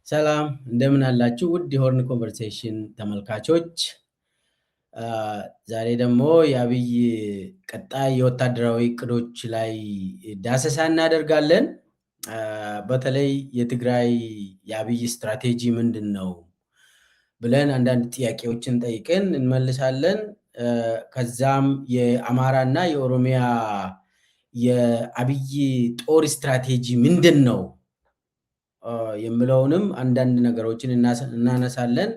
ሰላም እንደምን አላችሁ ውድ የሆርን ኮንቨርሴሽን ተመልካቾች። ዛሬ ደግሞ የአብይ ቀጣይ የወታደራዊ እቅዶች ላይ ዳሰሳ እናደርጋለን። በተለይ የትግራይ የአብይ ስትራቴጂ ምንድን ነው ብለን አንዳንድ ጥያቄዎችን ጠይቀን እንመልሳለን። ከዛም የአማራና የኦሮሚያ የአብይ ጦር ስትራቴጂ ምንድን ነው የሚለውንም አንዳንድ ነገሮችን እናነሳለን።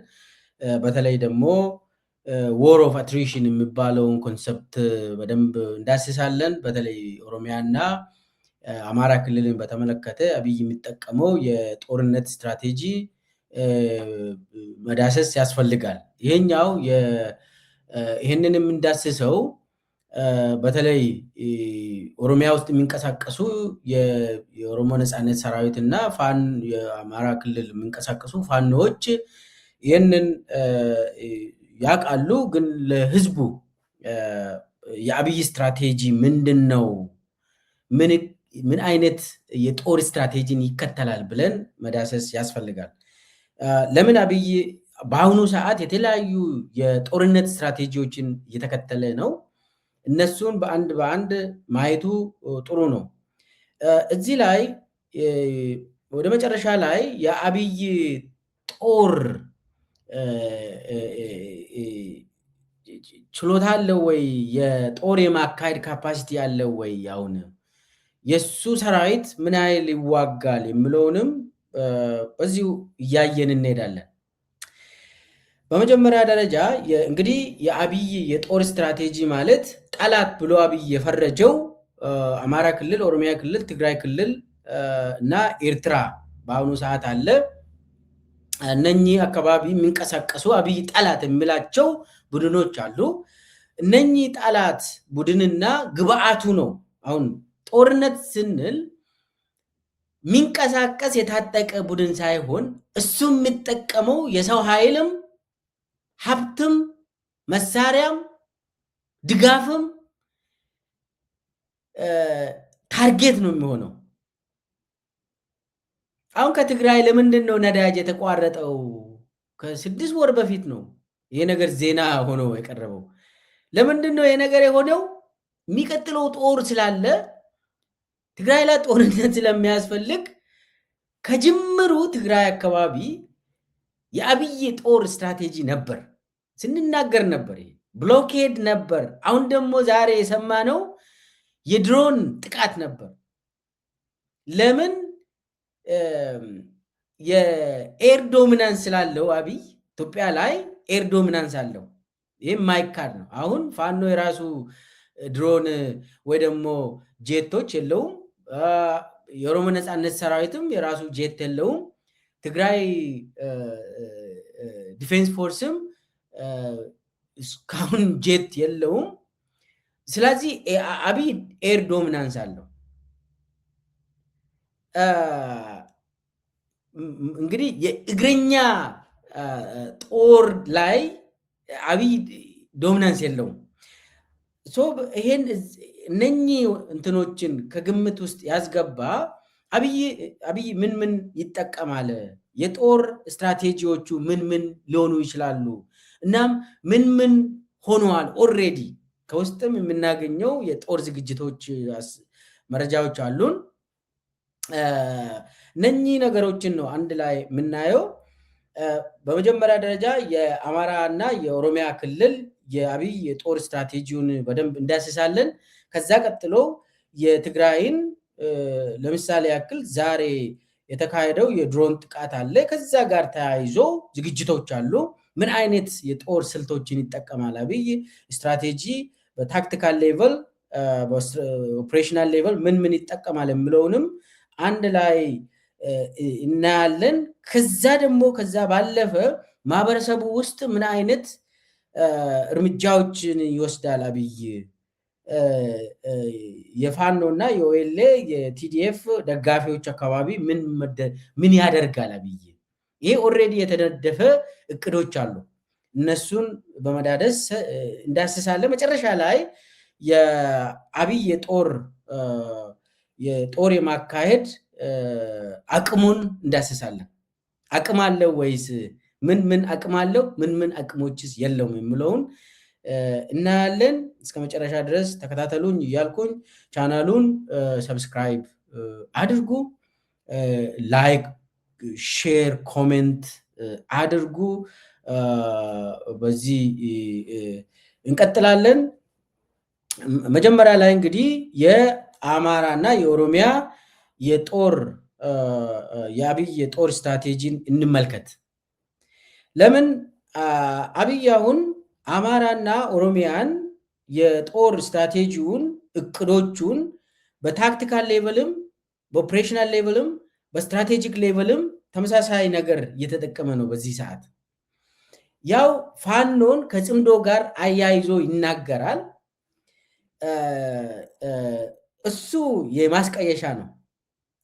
በተለይ ደግሞ ዎር ኦፍ አትሪሽን የሚባለውን ኮንሰፕት በደንብ እንዳስሳለን። በተለይ ኦሮሚያና አማራ ክልልን በተመለከተ አብይ የሚጠቀመው የጦርነት ስትራቴጂ መዳሰስ ያስፈልጋል። ይህንን የምንዳስሰው በተለይ ኦሮሚያ ውስጥ የሚንቀሳቀሱ የኦሮሞ ነጻነት ሰራዊት እና የአማራ ክልል የሚንቀሳቀሱ ፋኖዎች ይህንን ያውቃሉ። ግን ለህዝቡ የአብይ ስትራቴጂ ምንድን ነው፣ ምን አይነት የጦር ስትራቴጂን ይከተላል ብለን መዳሰስ ያስፈልጋል። ለምን አብይ በአሁኑ ሰዓት የተለያዩ የጦርነት ስትራቴጂዎችን እየተከተለ ነው? እነሱን በአንድ በአንድ ማየቱ ጥሩ ነው። እዚህ ላይ ወደ መጨረሻ ላይ የአብይ ጦር ችሎታ አለው ወይ፣ የጦር የማካሄድ ካፓሲቲ አለው ወይ፣ አሁን የሱ ሰራዊት ምን ያህል ይዋጋል የሚለውንም በዚሁ እያየን እንሄዳለን። በመጀመሪያ ደረጃ እንግዲህ የአብይ የጦር ስትራቴጂ ማለት ጠላት ብሎ አብይ የፈረጀው አማራ ክልል፣ ኦሮሚያ ክልል፣ ትግራይ ክልል እና ኤርትራ በአሁኑ ሰዓት አለ። እነኚህ አካባቢ የሚንቀሳቀሱ አብይ ጠላት የሚላቸው ቡድኖች አሉ። እነኚህ ጠላት ቡድንና ግብአቱ ነው። አሁን ጦርነት ስንል የሚንቀሳቀስ የታጠቀ ቡድን ሳይሆን እሱ የሚጠቀመው የሰው ኃይልም ሀብትም መሳሪያም ድጋፍም ታርጌት ነው የሚሆነው። አሁን ከትግራይ ለምንድን ነው ነዳጅ የተቋረጠው? ከ6 ወር በፊት ነው ይሄ ነገር ዜና ሆኖ የቀረበው። ለምንድን ነው ይሄ ነገር የሆነው? የሚቀጥለው ጦር ስላለ ትግራይ ላይ ጦርነት ስለሚያስፈልግ ከጅምሩ ትግራይ አካባቢ የአብይ ጦር ስትራቴጂ ነበር፣ ስንናገር ነበር። ብሎኬድ ነበር። አሁን ደግሞ ዛሬ የሰማነው የድሮን ጥቃት ነበር። ለምን? የኤር ዶሚናንስ ስላለው አብይ ኢትዮጵያ ላይ ኤር ዶሚናንስ አለው። ይህም ማይካድ ነው። አሁን ፋኖ የራሱ ድሮን ወይ ደግሞ ጄቶች የለውም። የኦሮሞ ነጻነት ሰራዊትም የራሱ ጄት የለውም። ትግራይ ዲፌንስ ፎርስም እስካሁን ጄት የለውም። ስለዚህ አብይ ኤር ዶሚናንስ አለው። እንግዲህ የእግረኛ ጦር ላይ አብይ ዶሚናንስ የለውም። ይሄን እነኚህ እንትኖችን ከግምት ውስጥ ያስገባ አብይ ምን ይጠቀማል፣ የጦር ስትራቴጂዎቹ ምን ሊሆኑ ይችላሉ፣ እናም ምን ሆነዋል። ኦልሬዲ ከውስጥም የምናገኘው የጦር ዝግጅቶች መረጃዎች አሉን። እነኚህ ነገሮችን ነው አንድ ላይ የምናየው። በመጀመሪያ ደረጃ የአማራ እና የኦሮሚያ ክልል የአብይ የጦር ስትራቴጂውን በደንብ እንዳስሳለን። ከዛ ቀጥሎ የትግራይን ለምሳሌ ያክል ዛሬ የተካሄደው የድሮን ጥቃት አለ። ከዛ ጋር ተያይዞ ዝግጅቶች አሉ። ምን አይነት የጦር ስልቶችን ይጠቀማል አብይ ስትራቴጂ፣ በታክቲካል ሌቨል፣ በኦፕሬሽናል ሌቨል ምን ይጠቀማል የሚለውንም አንድ ላይ እናያለን። ከዛ ባለፈ ማህበረሰቡ ውስጥ ምን አይነት እርምጃዎችን ይወስዳል አብይ፣ የፋኖ እና የኦኤልኤ የቲዲኤፍ ደጋፊዎች አካባቢ ምን ያደርጋል አብይ። ይሄ ኦልሬዲ የተነደፈ እቅዶች አሉ። እነሱን በመዳደስ እንዳስሳለን። መጨረሻ ላይ የአብይ የጦር የማካሄድ አቅሙን እንዳስሳለን። አቅም አለው ወይስ ምን አቅም አለው፣ ምን አቅሞችስ የለውም የሚለውን እናያለን። እስከ መጨረሻ ድረስ ተከታተሉኝ እያልኩኝ ቻናሉን ሰብስክራይብ አድርጉ፣ ላይክ፣ ሼር፣ ኮሜንት አድርጉ። በዚህ እንቀጥላለን። መጀመሪያ ላይ እንግዲህ የአማራና የኦሮሚያ የአብይ የጦር ስትራቴጂን እንመልከት። ለምን አብይ አሁን አማራና ኦሮሚያን የጦር ስትራቴጂውን እቅዶቹን በታክቲካል ሌቭልም በኦፕሬሽናል ሌቭልም በስትራቴጂክ ሌቭልም ተመሳሳይ ነገር እየተጠቀመ ነው። በዚህ ሰዓት ያው ፋኖን ከጽምዶ ጋር አያይዞ ይናገራል። እሱ የማስቀየሻ ነው።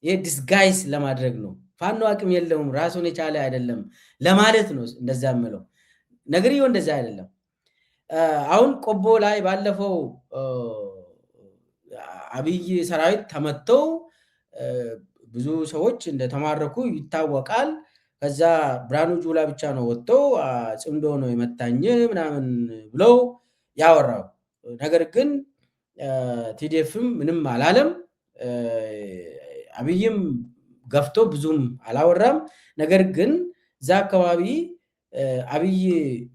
ይሄ ዲስጋይስ ለማድረግ ነው። ፋኖ አቅም የለውም ራሱን የቻለ አይደለም ለማለት ነው እንደዛ የምለው። ነገርየው እንደዛ አይደለም። አሁን ቆቦ ላይ ባለፈው አብይ ሰራዊት ተመተው ብዙ ሰዎች እንደተማረኩ ይታወቃል። ከዛ ብርሃኑ ጁላ ብቻ ነው ወጥቶ ጽምዶ ነው የመታኝ ምናምን ብለው ያወራው። ነገር ግን ቲዲኤፍም ምንም አላለም። አብይም ገፍቶ ብዙም አላወራም። ነገር ግን እዛ አካባቢ አብይ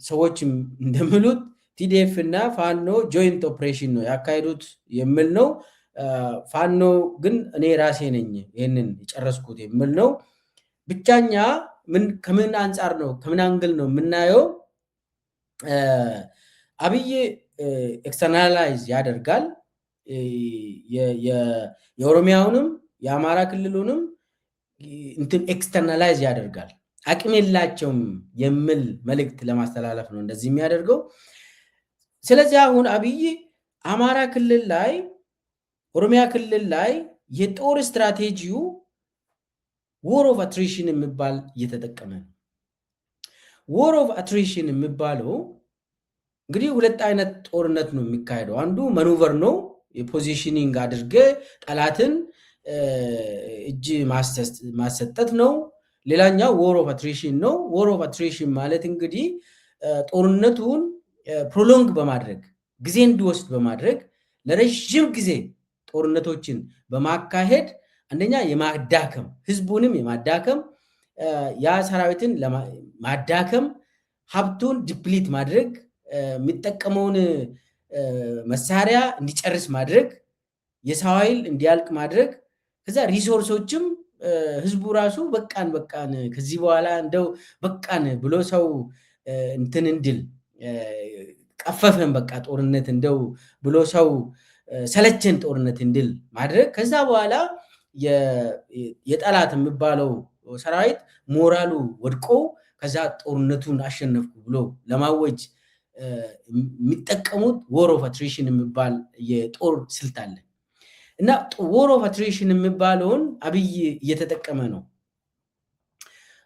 ሰዎችም እንደሚሉት ቲዲኤፍ እና ፋኖ ጆይንት ኦፕሬሽን ነው ያካሄዱት የሚል ነው። ፋኖ ግን እኔ ራሴ ነኝ ይህንን የጨረስኩት የሚል ነው። ብቻኛ ከምን አንጻር ነው ከምን አንግል ነው የምናየው? አብይ ኤክስተርናላይዝ ያደርጋል የኦሮሚያውንም የአማራ ክልሉንም እንትን ኤክስተርናላይዝ ያደርጋል። አቅም የላቸውም የሚል መልእክት ለማስተላለፍ ነው እንደዚህ የሚያደርገው። ስለዚህ አሁን አብይ አማራ ክልል ላይ ኦሮሚያ ክልል ላይ የጦር ስትራቴጂው ዎር ኦፍ አትሪሽን የሚባል እየተጠቀመ ነው። ዎር ኦፍ አትሪሽን የሚባለው እንግዲህ ሁለት አይነት ጦርነት ነው የሚካሄደው። አንዱ ማኑቨር ነው፣ የፖዚሽኒንግ አድርገ ጠላትን እጅ ማሰጠት ነው። ሌላኛው ዎር ኦፍ አትሪሽን ነው። ዎር ኦፍ አትሪሽን ማለት እንግዲህ ጦርነቱን ፕሮሎንግ በማድረግ ጊዜ እንዲወስድ በማድረግ ለረጅም ጊዜ ጦርነቶችን በማካሄድ አንደኛ የማዳከም ህዝቡንም የማዳከም ያ ሰራዊትን ማዳከም፣ ሀብቱን ዲፕሊት ማድረግ፣ የሚጠቀመውን መሳሪያ እንዲጨርስ ማድረግ፣ የሰው ኃይል እንዲያልቅ ማድረግ፣ ከዛ ሪሶርሶችም ህዝቡ ራሱ በቃን ከዚህ በኋላ እንደው በቃን ብሎ ሰው እንትን እንድል ቀፈፈን በቃ ጦርነት እንደው ብሎ ሰው ሰለቸን ጦርነት እንድል ማድረግ። ከዛ በኋላ የጠላት የሚባለው ሰራዊት ሞራሉ ወድቆ ከዛ ጦርነቱን አሸነፍኩ ብሎ ለማወጅ የሚጠቀሙት ዎር ኦፍ አትሪሽን የሚባል የጦር ስልት አለ እና ዎር ኦፍ አትሪሽን የሚባለውን አብይ እየተጠቀመ ነው።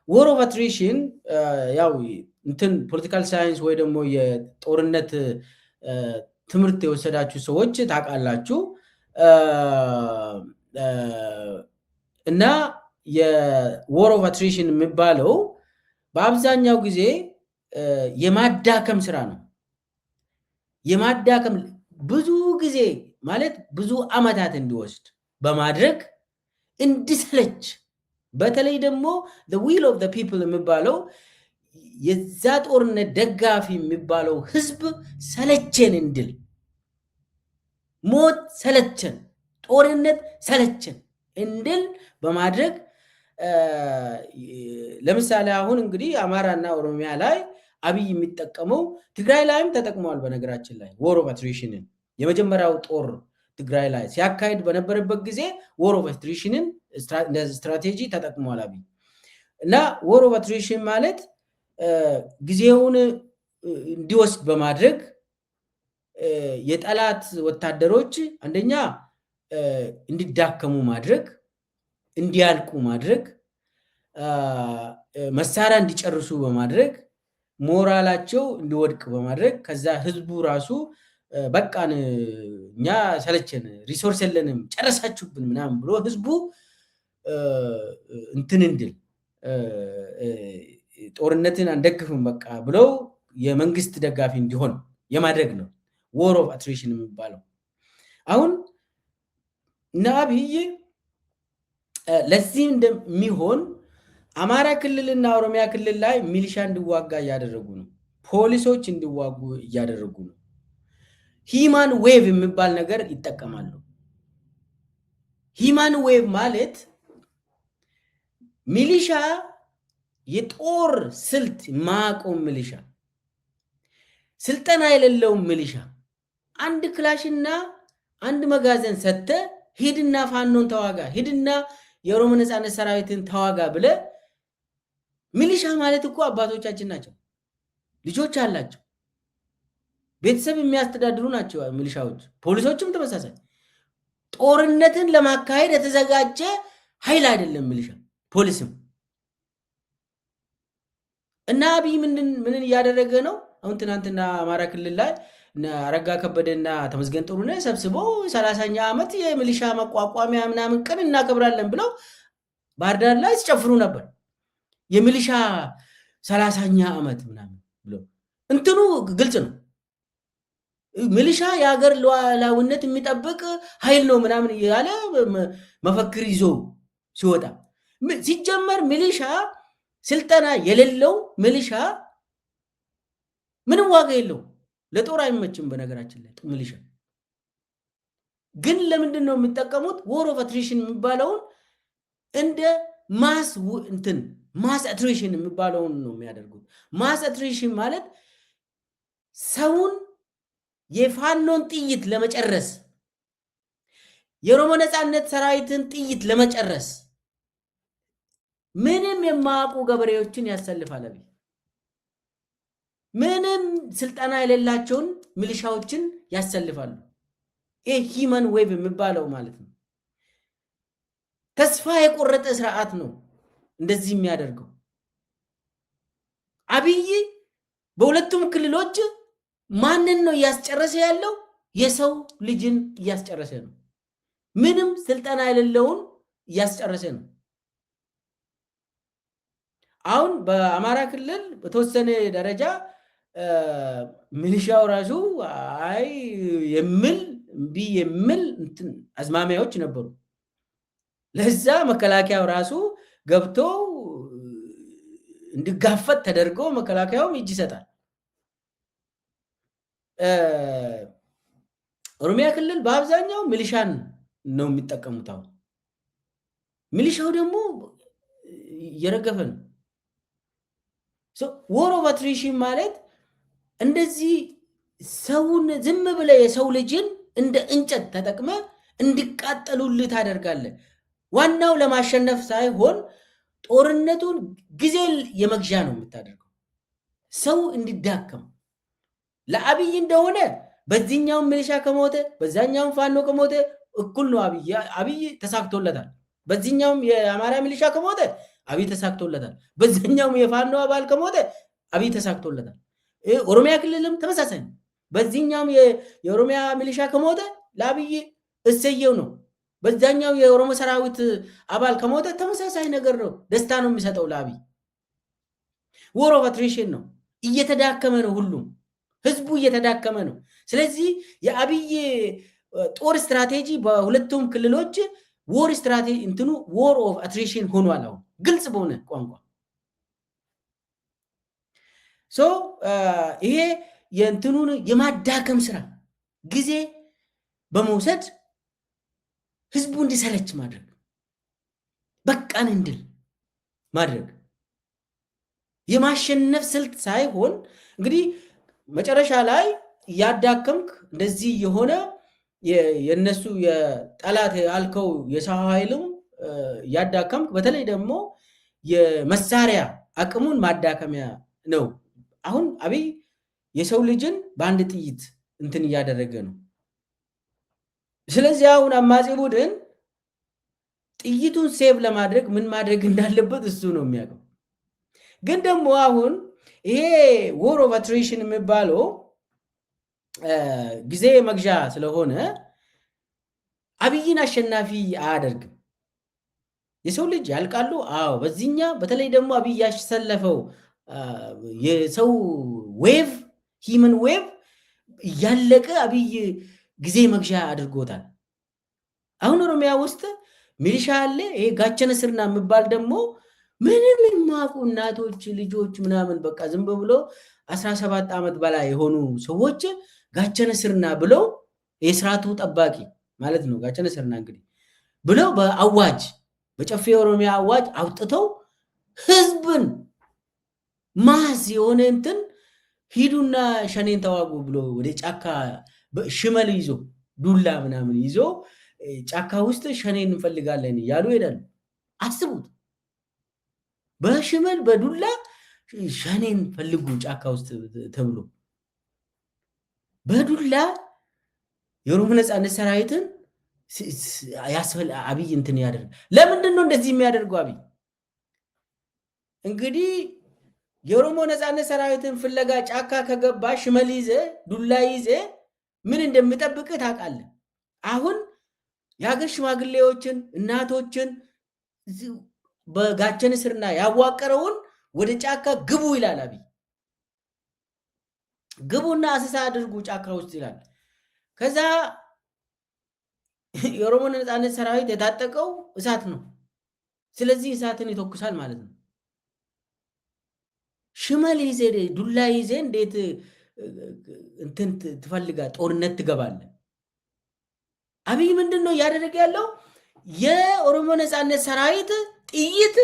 ዎር ኦፍ አትሪሽን ያው እንትን ፖለቲካል ሳይንስ ወይ ደግሞ የጦርነት ትምህርት የወሰዳችሁ ሰዎች ታውቃላችሁ። እና የዎር ኦፍ አትሪሽን የሚባለው በአብዛኛው ጊዜ የማዳከም ስራ ነው። የማዳከም ብዙ ጊዜ ማለት ብዙ አመታት እንዲወስድ በማድረግ እንዲሰለች፣ በተለይ ደግሞ the will of the people የሚባለው የዛ ጦርነት ደጋፊ የሚባለው ህዝብ ሰለቸን እንድል፣ ሞት ሰለቸን፣ ጦርነት ሰለቸን እንድል በማድረግ ለምሳሌ አሁን እንግዲህ አማራና ኦሮሚያ ላይ አብይ የሚጠቀመው ትግራይ ላይም ተጠቅመዋል። በነገራችን ላይ ዎር ኦፍ አትሪሽንን የመጀመሪያው ጦር ትግራይ ላይ ሲያካሂድ በነበረበት ጊዜ ዎር ኦፍ አትሪሽንን ስትራቴጂ ተጠቅመዋል አብይ። እና ዎር ኦፍ አትሪሽን ማለት ጊዜውን እንዲወስድ በማድረግ የጠላት ወታደሮች አንደኛ እንዲዳከሙ ማድረግ፣ እንዲያልቁ ማድረግ፣ መሳሪያ እንዲጨርሱ በማድረግ ሞራላቸው እንዲወድቅ በማድረግ ከዛ ህዝቡ ራሱ በቃን እኛ ሰለቸን፣ ሪሶርስ የለንም፣ ጨረሳችሁብን ምናምን ብሎ ህዝቡ እንትን እንድል ጦርነትን አንደግፍም በቃ ብለው የመንግስት ደጋፊ እንዲሆን የማድረግ ነው ዎር ኦፍ አትሪሽን የሚባለው። አሁን እነ አብይ ለዚህ እንደሚሆን አማራ ክልልና ኦሮሚያ ክልል ላይ ሚሊሻ እንዲዋጋ እያደረጉ ነው። ፖሊሶች እንዲዋጉ እያደረጉ ነው። ሂማን ዌቭ የሚባል ነገር ይጠቀማሉ። ሂማን ዌቭ ማለት ሚሊሻ የጦር ስልት ማቆም ሚሊሻ፣ ስልጠና የሌለው ሚሊሻ አንድ ክላሽና አንድ መጋዘን ሰጥተ ሂድና ፋኖን ተዋጋ፣ ሂድና የኦሮሞ ነጻነት ሰራዊትን ተዋጋ ብለ ሚሊሻ ማለት እኮ አባቶቻችን ናቸው። ልጆች አላቸው፣ ቤተሰብ የሚያስተዳድሩ ናቸው ሚሊሻዎች። ፖሊሶችም ተመሳሳይ ጦርነትን ለማካሄድ የተዘጋጀ ኃይል አይደለም ሚሊሻ ፖሊስም። እና አብይ ምን እያደረገ ነው? አሁን ትናንትና አማራ ክልል ላይ አረጋ ከበደና ተመስገን ጥሩነህ ሰብስቦ 30ኛ ዓመት የሚሊሻ መቋቋሚያ ምናምን ቀን እናከብራለን ብለው ባህር ዳር ላይ ሲጨፍሩ ነበር። የሚሊሻ 30ኛ ዓመት ምናምን ብለው እንትኑ ግልጽ ነው። ሚሊሻ የሀገር ሉዓላዊነት የሚጠብቅ ኃይል ነው ምናምን ያለ መፈክር ይዞ ሲወጣ፣ ሲጀመር ሚሊሻ ስልጠና የሌለው ሚሊሻ ምንም ዋጋ የለው፣ ለጦር አይመችም። በነገራችን ላይ ሚሊሻ ግን ለምንድን ነው የሚጠቀሙት? ዎር ኦፍ አትሪሽን የሚባለውን እንደ ማስ አትሪሽን የሚባለውን ነው የሚያደርጉት። ማስ አትሪሽን ማለት ሰውን የፋኖን ጥይት ለመጨረስ፣ የኦሮሞ ነጻነት ሰራዊትን ጥይት ለመጨረስ ምንም የማያውቁ ገበሬዎችን ያሰልፋል። ምንም ስልጠና የሌላቸውን ሚሊሻዎችን ያሰልፋሉ። ይህ ሂመን ዌቭ የሚባለው ማለት ነው። ተስፋ የቆረጠ ስርዓት ነው እንደዚህ የሚያደርገው። አብይ በሁለቱም ክልሎች ማንን ነው እያስጨረሰ ያለው? የሰው ልጅን እያስጨረሰ ነው። ምንም ስልጠና የሌለውን እያስጨረሰ ነው። አሁን በአማራ ክልል በተወሰነ ደረጃ ሚሊሻው ራሱ አይ የሚል አዝማሚያዎች ነበሩ። ለዛ መከላከያው ራሱ ገብቶ እንዲጋፈጥ ተደርጎ መከላከያውም እጅ ይሰጣል። ኦሮሚያ ክልል በአብዛኛው ሚሊሻን ነው የሚጠቀሙት። አሁን ሚሊሻው ደግሞ እየረገፈ ነው። ዎር ኦፍ አትሪሽን ማለት እንደዚህ ሰውን ዝም ብለ የሰው ልጅን እንደ እንጨት ተጠቅመ እንዲቃጠሉልህ ታደርጋለህ። ዋናው ለማሸነፍ ሳይሆን ጦርነቱን ጊዜ የመግዣ ነው የምታደርገው፣ ሰው እንዲዳከም። ለአብይ እንደሆነ በዚህኛውም ሚሊሻ ከሞተ በዛኛውም ፋኖ ከሞተ እኩል ነው። አብይ ተሳክቶለታል። በዚህኛውም የአማራ ሚሊሻ ከሞተ አብይ ተሳክቶለታል። በዛኛውም የፋኖ አባል ከሞተ አብይ ተሳክቶለታል። ኦሮሚያ ክልልም ተመሳሳይ ነው። በዚህኛውም የኦሮሚያ ሚሊሻ ከሞተ ለአብይ እሰየው ነው። በዛኛው የኦሮሞ ሰራዊት አባል ከሞተ ተመሳሳይ ነገር ነው። ደስታ ነው የሚሰጠው ለአብይ። ዎር ኦፍ አትሪሽን ነው። እየተዳከመ ነው፣ ሁሉም ህዝቡ እየተዳከመ ነው። ስለዚህ የአብይ ጦር ስትራቴጂ በሁለቱም ክልሎች ዎር ስትራቴጂ እንትኑ ዎር ኦፍ አትሪሽን ሆኗል። አሁን ግልጽ በሆነ ቋንቋ ይሄ የእንትኑን የማዳከም ስራ ጊዜ በመውሰድ ህዝቡ እንዲሰለች ማድረግ፣ በቃን እንድል ማድረግ፣ የማሸነፍ ስልት ሳይሆን እንግዲህ መጨረሻ ላይ ያዳከምክ እንደዚህ የሆነ የነሱ የጠላት ያልከው የሰው ኃይልም ያዳከምክ፣ በተለይ ደግሞ የመሳሪያ አቅሙን ማዳከሚያ ነው። አሁን አብይ የሰው ልጅን በአንድ ጥይት እንትን እያደረገ ነው። ስለዚህ አሁን አማጺ ቡድን ጥይቱን ሴቭ ለማድረግ ምን ማድረግ እንዳለበት እሱ ነው የሚያውቀው። ግን ደግሞ አሁን ይሄ ዎር ኦፍ አትሪሽን የሚባለው ጊዜ መግዣ ስለሆነ አብይን አሸናፊ አያደርግም። የሰው ልጅ ያልቃሉ። አዎ በዚህኛ በተለይ ደግሞ አብይ ያሰለፈው የሰው ዌቭ ሂመን ዌቭ እያለቀ አብይ ጊዜ መግዣ አድርጎታል። አሁን ኦሮሚያ ውስጥ ሚሊሻ አለ። ይሄ ጋቸነ ስርና የሚባል ደግሞ ምንም የማያውቁ እናቶች ልጆች ምናምን በቃ ዝም ብሎ 17 ዓመት በላይ የሆኑ ሰዎች ጋቸነ ስርና ብለው የስርዓቱ ጠባቂ ማለት ነው። ጋቸነ ስርና እንግዲህ ብለው በአዋጅ በጨፌ ኦሮሚያ አዋጅ አውጥተው ህዝብን ማስ የሆነ እንትን ሂዱና ሸኔን ተዋጉ ብሎ ወደ ጫካ ሽመል ይዞ ዱላ ምናምን ይዞ ጫካ ውስጥ ሸኔን እንፈልጋለን እያሉ ይሄዳሉ። አስቡት፣ በሽመል በዱላ ሸኔን ፈልጉ ጫካ ውስጥ ተብሎ በዱላ የኦሮሞ ነፃነት ሰራዊትን አብይ እንትን ያደርግ። ለምንድን ነው እንደዚህ የሚያደርገው አብይ? እንግዲህ የኦሮሞ ነፃነት ሰራዊትን ፍለጋ ጫካ ከገባ ሽመል ይዘ ዱላ ይዘ ምን እንደሚጠብቅ ታውቃለህ? አሁን የሀገር ሽማግሌዎችን እናቶችን በጋቸነ ስርና ያዋቀረውን ወደ ጫካ ግቡ ይላል አብይ። ግቡና አሰሳ አድርጉ ጫካ ውስጥ ይላል። ከዛ የኦሮሞ ነፃነት ሰራዊት የታጠቀው እሳት ነው። ስለዚህ እሳትን ይተኩሳል ማለት ነው። ሽመል ይዜ ዱላ ይዜ እንዴት እንትን ትፈልጋ ጦርነት ትገባለ? አብይ ምንድን ነው እያደረገ ያለው? የኦሮሞ ነፃነት ሰራዊት ጥይት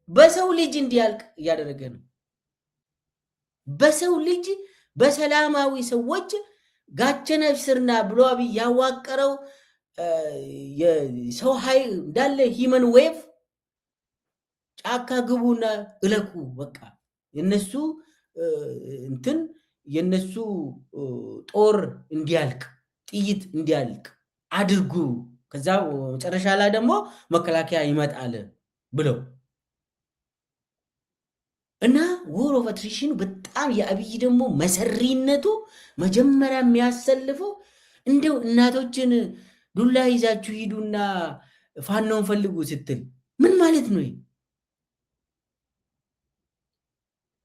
በሰው ልጅ እንዲያልቅ እያደረገ ነው። በሰው ልጅ በሰላማዊ ሰዎች ጋቸነ ስርና ብሎ አብይ ያዋቀረው የሰው ኃይል እንዳለ ሂመን ዌቭ ጫካ ግቡና እለቁ። በቃ የነሱ እንትን የነሱ ጦር እንዲያልቅ ጥይት እንዲያልቅ አድርጉ። ከዛ መጨረሻ ላይ ደግሞ መከላከያ ይመጣል ብለው እና ዎር ኦፍ አትሪሽን በጣም የአብይ ደግሞ መሰሪነቱ መጀመሪያ የሚያሰልፈው እንደው እናቶችን ዱላ ይዛችሁ ሂዱና ፋኖን ፈልጉ ስትል ምን ማለት ነው?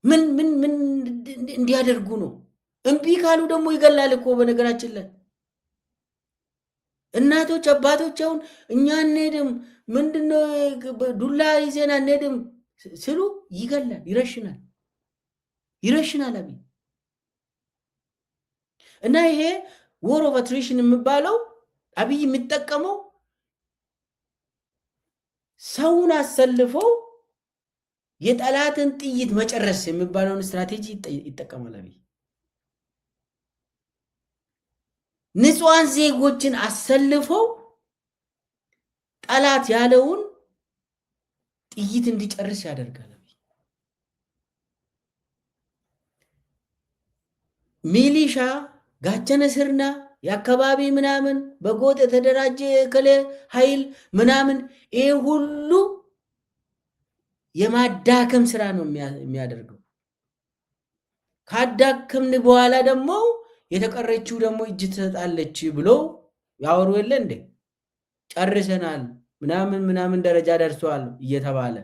ምን እንዲያደርጉ ነው? እምቢ ካሉ ደግሞ ይገላል እኮ። በነገራችን ላይ እናቶች አባቶች አሁን እኛ አንሄድም ምንድነው ዱላ ይዘን አንሄድም ስሉ ይገላል፣ ይረሽናል አብይ። እና ይሄ ዎር ኦፍ አትሪሽን የሚባለው አብይ የሚጠቀመው ሰውን አሰልፈው የጠላትን ጥይት መጨረስ የሚባለውን ስትራቴጂ ይጠቀማል አብይ። ንጹሃን ዜጎችን አሰልፈው ጠላት ያለውን ጥይት እንዲጨርስ ያደርጋል አብይ። ሚሊሻ ጋቸነ ስርና የአካባቢ ምናምን በጎጥ የተደራጀ ከለ ኃይል ምናምን ይሄ ሁሉ የማዳከም ስራ ነው የሚያደርገው። ካዳከምን በኋላ ደግሞ የተቀረችው ደግሞ እጅ ትሰጣለች ብሎ ያወሩ የለ እንዴ? ጨርሰናል ምናምን ደረጃ ደርሷል እየተባለ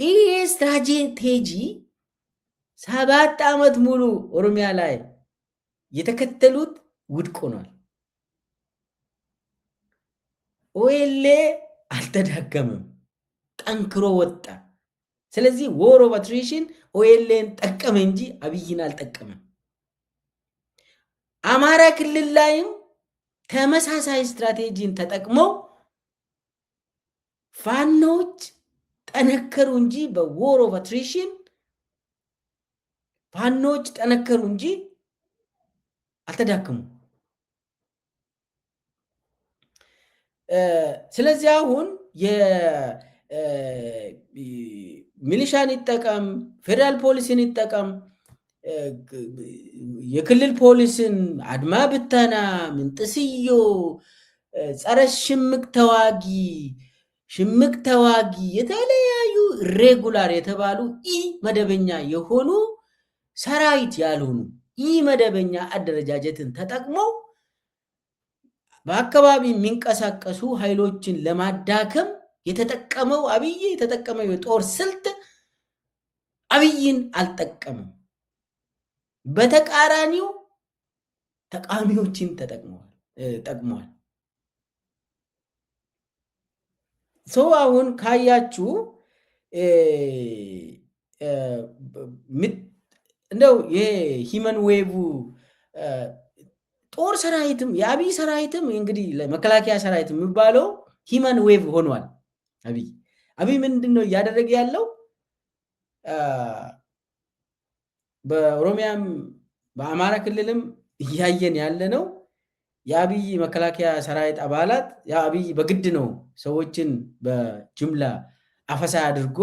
ይሄ ስትራቴጂ 7 ዓመት ሙሉ ኦሮሚያ ላይ የተከተሉት ውድቅ ሆኗል። ኦኤልኤ አልተዳከመም፣ ጠንክሮ ወጣ። ስለዚህ ዎር ኦፍ አትሪሽን ኦኤልኤን ጠቀመ እንጂ አብይን አልጠቀመም። አማራ ክልል ላይም ተመሳሳይ ስትራቴጂን ተጠቅመው ፋኖች ጠነከሩ እንጂ በዎር ኦፍ አትሪሽን ፋኖች ጠነከሩ እንጂ አልተዳከሙ። ስለዚህ አሁን የሚሊሻን ይጠቀም፣ ፌዴራል ፖሊስን ይጠቀም፣ የክልል ፖሊስን አድማ ብተና፣ ምንጥስዮ፣ ጸረ ሽምቅ ተዋጊ የተለያዩ ሬጉላር የተባሉ ኢ መደበኛ የሆኑ ሰራዊት ያልሆኑ ኢ መደበኛ አደረጃጀትን ተጠቅመው በአካባቢ የሚንቀሳቀሱ ኃይሎችን ለማዳከም የተጠቀመው አብይ የተጠቀመው የጦር ስልት አብይን አልጠቀምም። በተቃራኒው ተቃዋሚዎችን ጠቅሟል። ሰው አሁን ካያችሁ እንደው የሂመን ዌቡ ጦር ሰራዊትም የአብይ ሰራዊትም እንግዲህ መከላከያ ሰራዊት የሚባለው ሂመን ዌቭ ሆኗል። አብይ ምንድን ነው እያደረገ ያለው? በኦሮሚያም በአማራ ክልልም እያየን ያለ ነው። የአብይ መከላከያ ሰራዊት አባላት የአብይ በግድ ነው ሰዎችን በጅምላ አፈሳ አድርጎ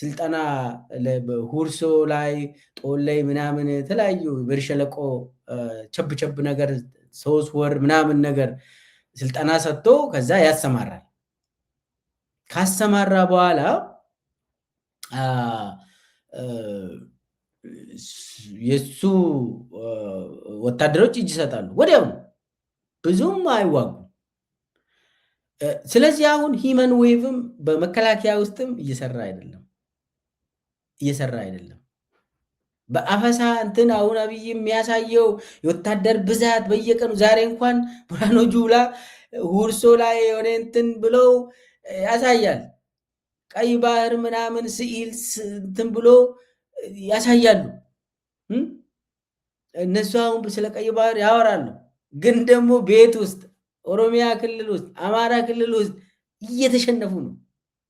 ስልጠና ሁርሶ ላይ ጦል ላይ ምናምን የተለያዩ በርሸለቆ ቸብ ነገር 3 ወር ምናምን ነገር ስልጠና ሰጥቶ ከዛ ያሰማራል። ካሰማራ በኋላ የሱ ወታደሮች እጅ ይሰጣሉ ወዲያው፣ ብዙም አይዋጉ። ስለዚህ አሁን ሂመን ዌቭም በመከላከያ ውስጥም እየሰራ አይደለም። በአፈሳ እንትን አሁን አብይ የሚያሳየው የወታደር ብዛት በየቀኑ ዛሬ እንኳን ብርሃኑ ጁላ ሁርሶ ላይ የሆነ እንትን ብለው ያሳያል። ቀይ ባህር ምናምን ስዕል እንትን ብሎ ያሳያሉ። እነሱ አሁን ስለ ቀይ ባህር ያወራሉ፣ ግን ደግሞ ቤት ውስጥ ኦሮሚያ ክልል ውስጥ አማራ ክልል ውስጥ እየተሸነፉ ነው።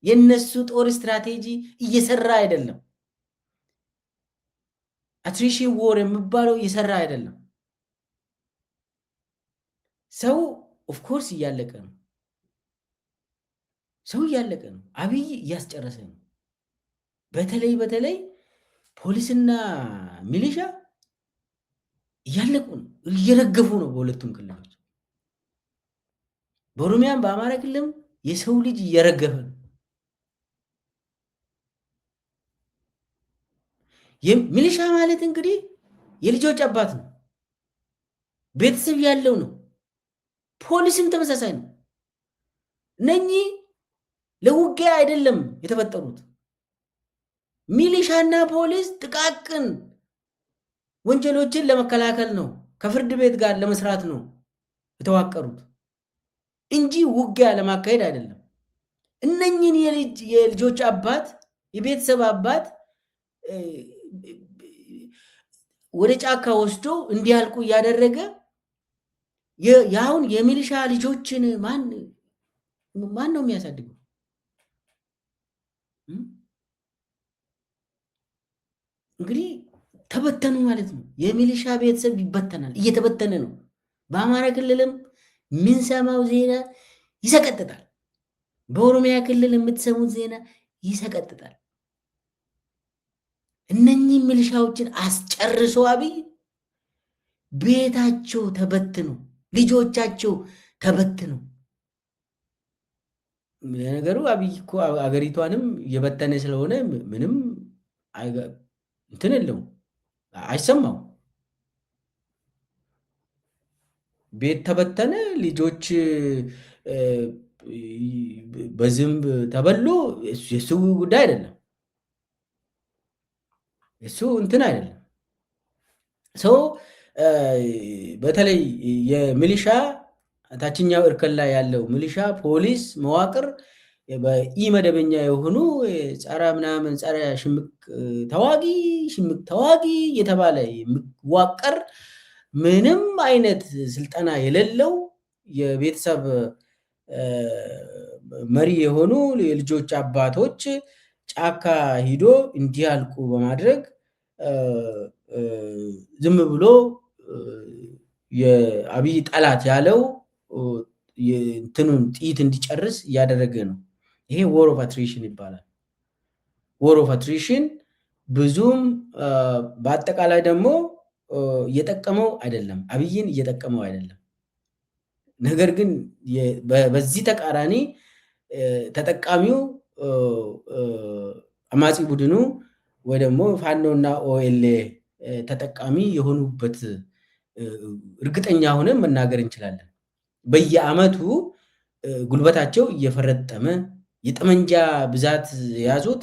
የነሱ ጦር ስትራቴጂ እየሰራ አይደለም። አትሪሽን ዎር የሚባለው እየሰራ አይደለም። ሰው ኦፍኮርስ እያለቀ ነው። አብይ እያስጨረሰ ነው። በተለይ ፖሊስና ሚሊሻ እያለቁ ነው፣ እየረገፉ ነው በሁለቱም ክልሎች። በኦሮሚያም በአማራ ክልልም የሰው ልጅ እየረገፈ ነው። ሚሊሻ ማለት እንግዲህ የልጆች አባት ነው፣ ቤተሰብ ያለው ነው። ፖሊስም ተመሳሳይ ነው። እነኚህ ለውጊያ አይደለም የተፈጠሩት። ሚሊሻና ፖሊስ ጥቃቅን ወንጀሎችን ለመከላከል ነው፣ ከፍርድ ቤት ጋር ለመስራት ነው የተዋቀሩት እንጂ ውጊያ ለማካሄድ አይደለም። እነኚህን የልጆች አባት የቤተሰብ አባት ወደ ጫካ ወስዶ እንዲያልቁ እያደረገ ያሁን የሚሊሻ ልጆችን ማን ነው የሚያሳድገው? እንግዲህ ተበተኑ ማለት ነው። የሚሊሻ ቤተሰብ ይበተናል፣ እየተበተነ ነው። በአማራ ክልልም የምንሰማው ዜና ይሰቀጥጣል። በኦሮሚያ ክልል የምትሰሙት ዜና ይሰቀጥጣል። እነኚህ ሚሊሻዎችን አስጨርሶ አብይ ቤታቸው ተበትኑ፣ ልጆቻቸው ተበትኑ። ነገሩ አብይ እኮ አገሪቷንም እየበተነ ስለሆነ ምንም እንትን የለውም፣ አይሰማው። ቤት ተበተነ፣ ልጆች በዝንብ ተበሉ፣ የሱ ጉዳይ አይደለም፣ እሱ እንትን አይደለም። ሰው በተለይ የሚሊሻ ታችኛው እርከን ላይ ያለው ሚሊሻ ፖሊስ መዋቅር በኢመደበኛ የሆኑ ጸረ ምናምን ጸረ ሽምቅ ተዋጊ የተባለ የሚዋቀር ምንም አይነት ስልጠና የሌለው የቤተሰብ መሪ የሆኑ የልጆች አባቶች ጫካ ሂዶ እንዲያልቁ በማድረግ ዝም ብሎ የአብይ ጠላት ያለው እንትኑን ጥይት እንዲጨርስ እያደረገ ነው። ይሄ ዎር ኦፍ አትሪሽን ይባላል። ዎር ኦፍ አትሪሽን ብዙም በአጠቃላይ ደግሞ እየጠቀመው አይደለም፣ አብይን እየጠቀመው አይደለም። ነገር ግን በዚህ ተቃራኒ ተጠቃሚው አማጺ ቡድኑ ወይ ደግሞ ፋኖና ኦኤልኤ ተጠቃሚ የሆኑበት እርግጠኛ ሆነን መናገር እንችላለን። በየአመቱ ጉልበታቸው እየፈረጠመ የጠመንጃ ብዛት የያዙት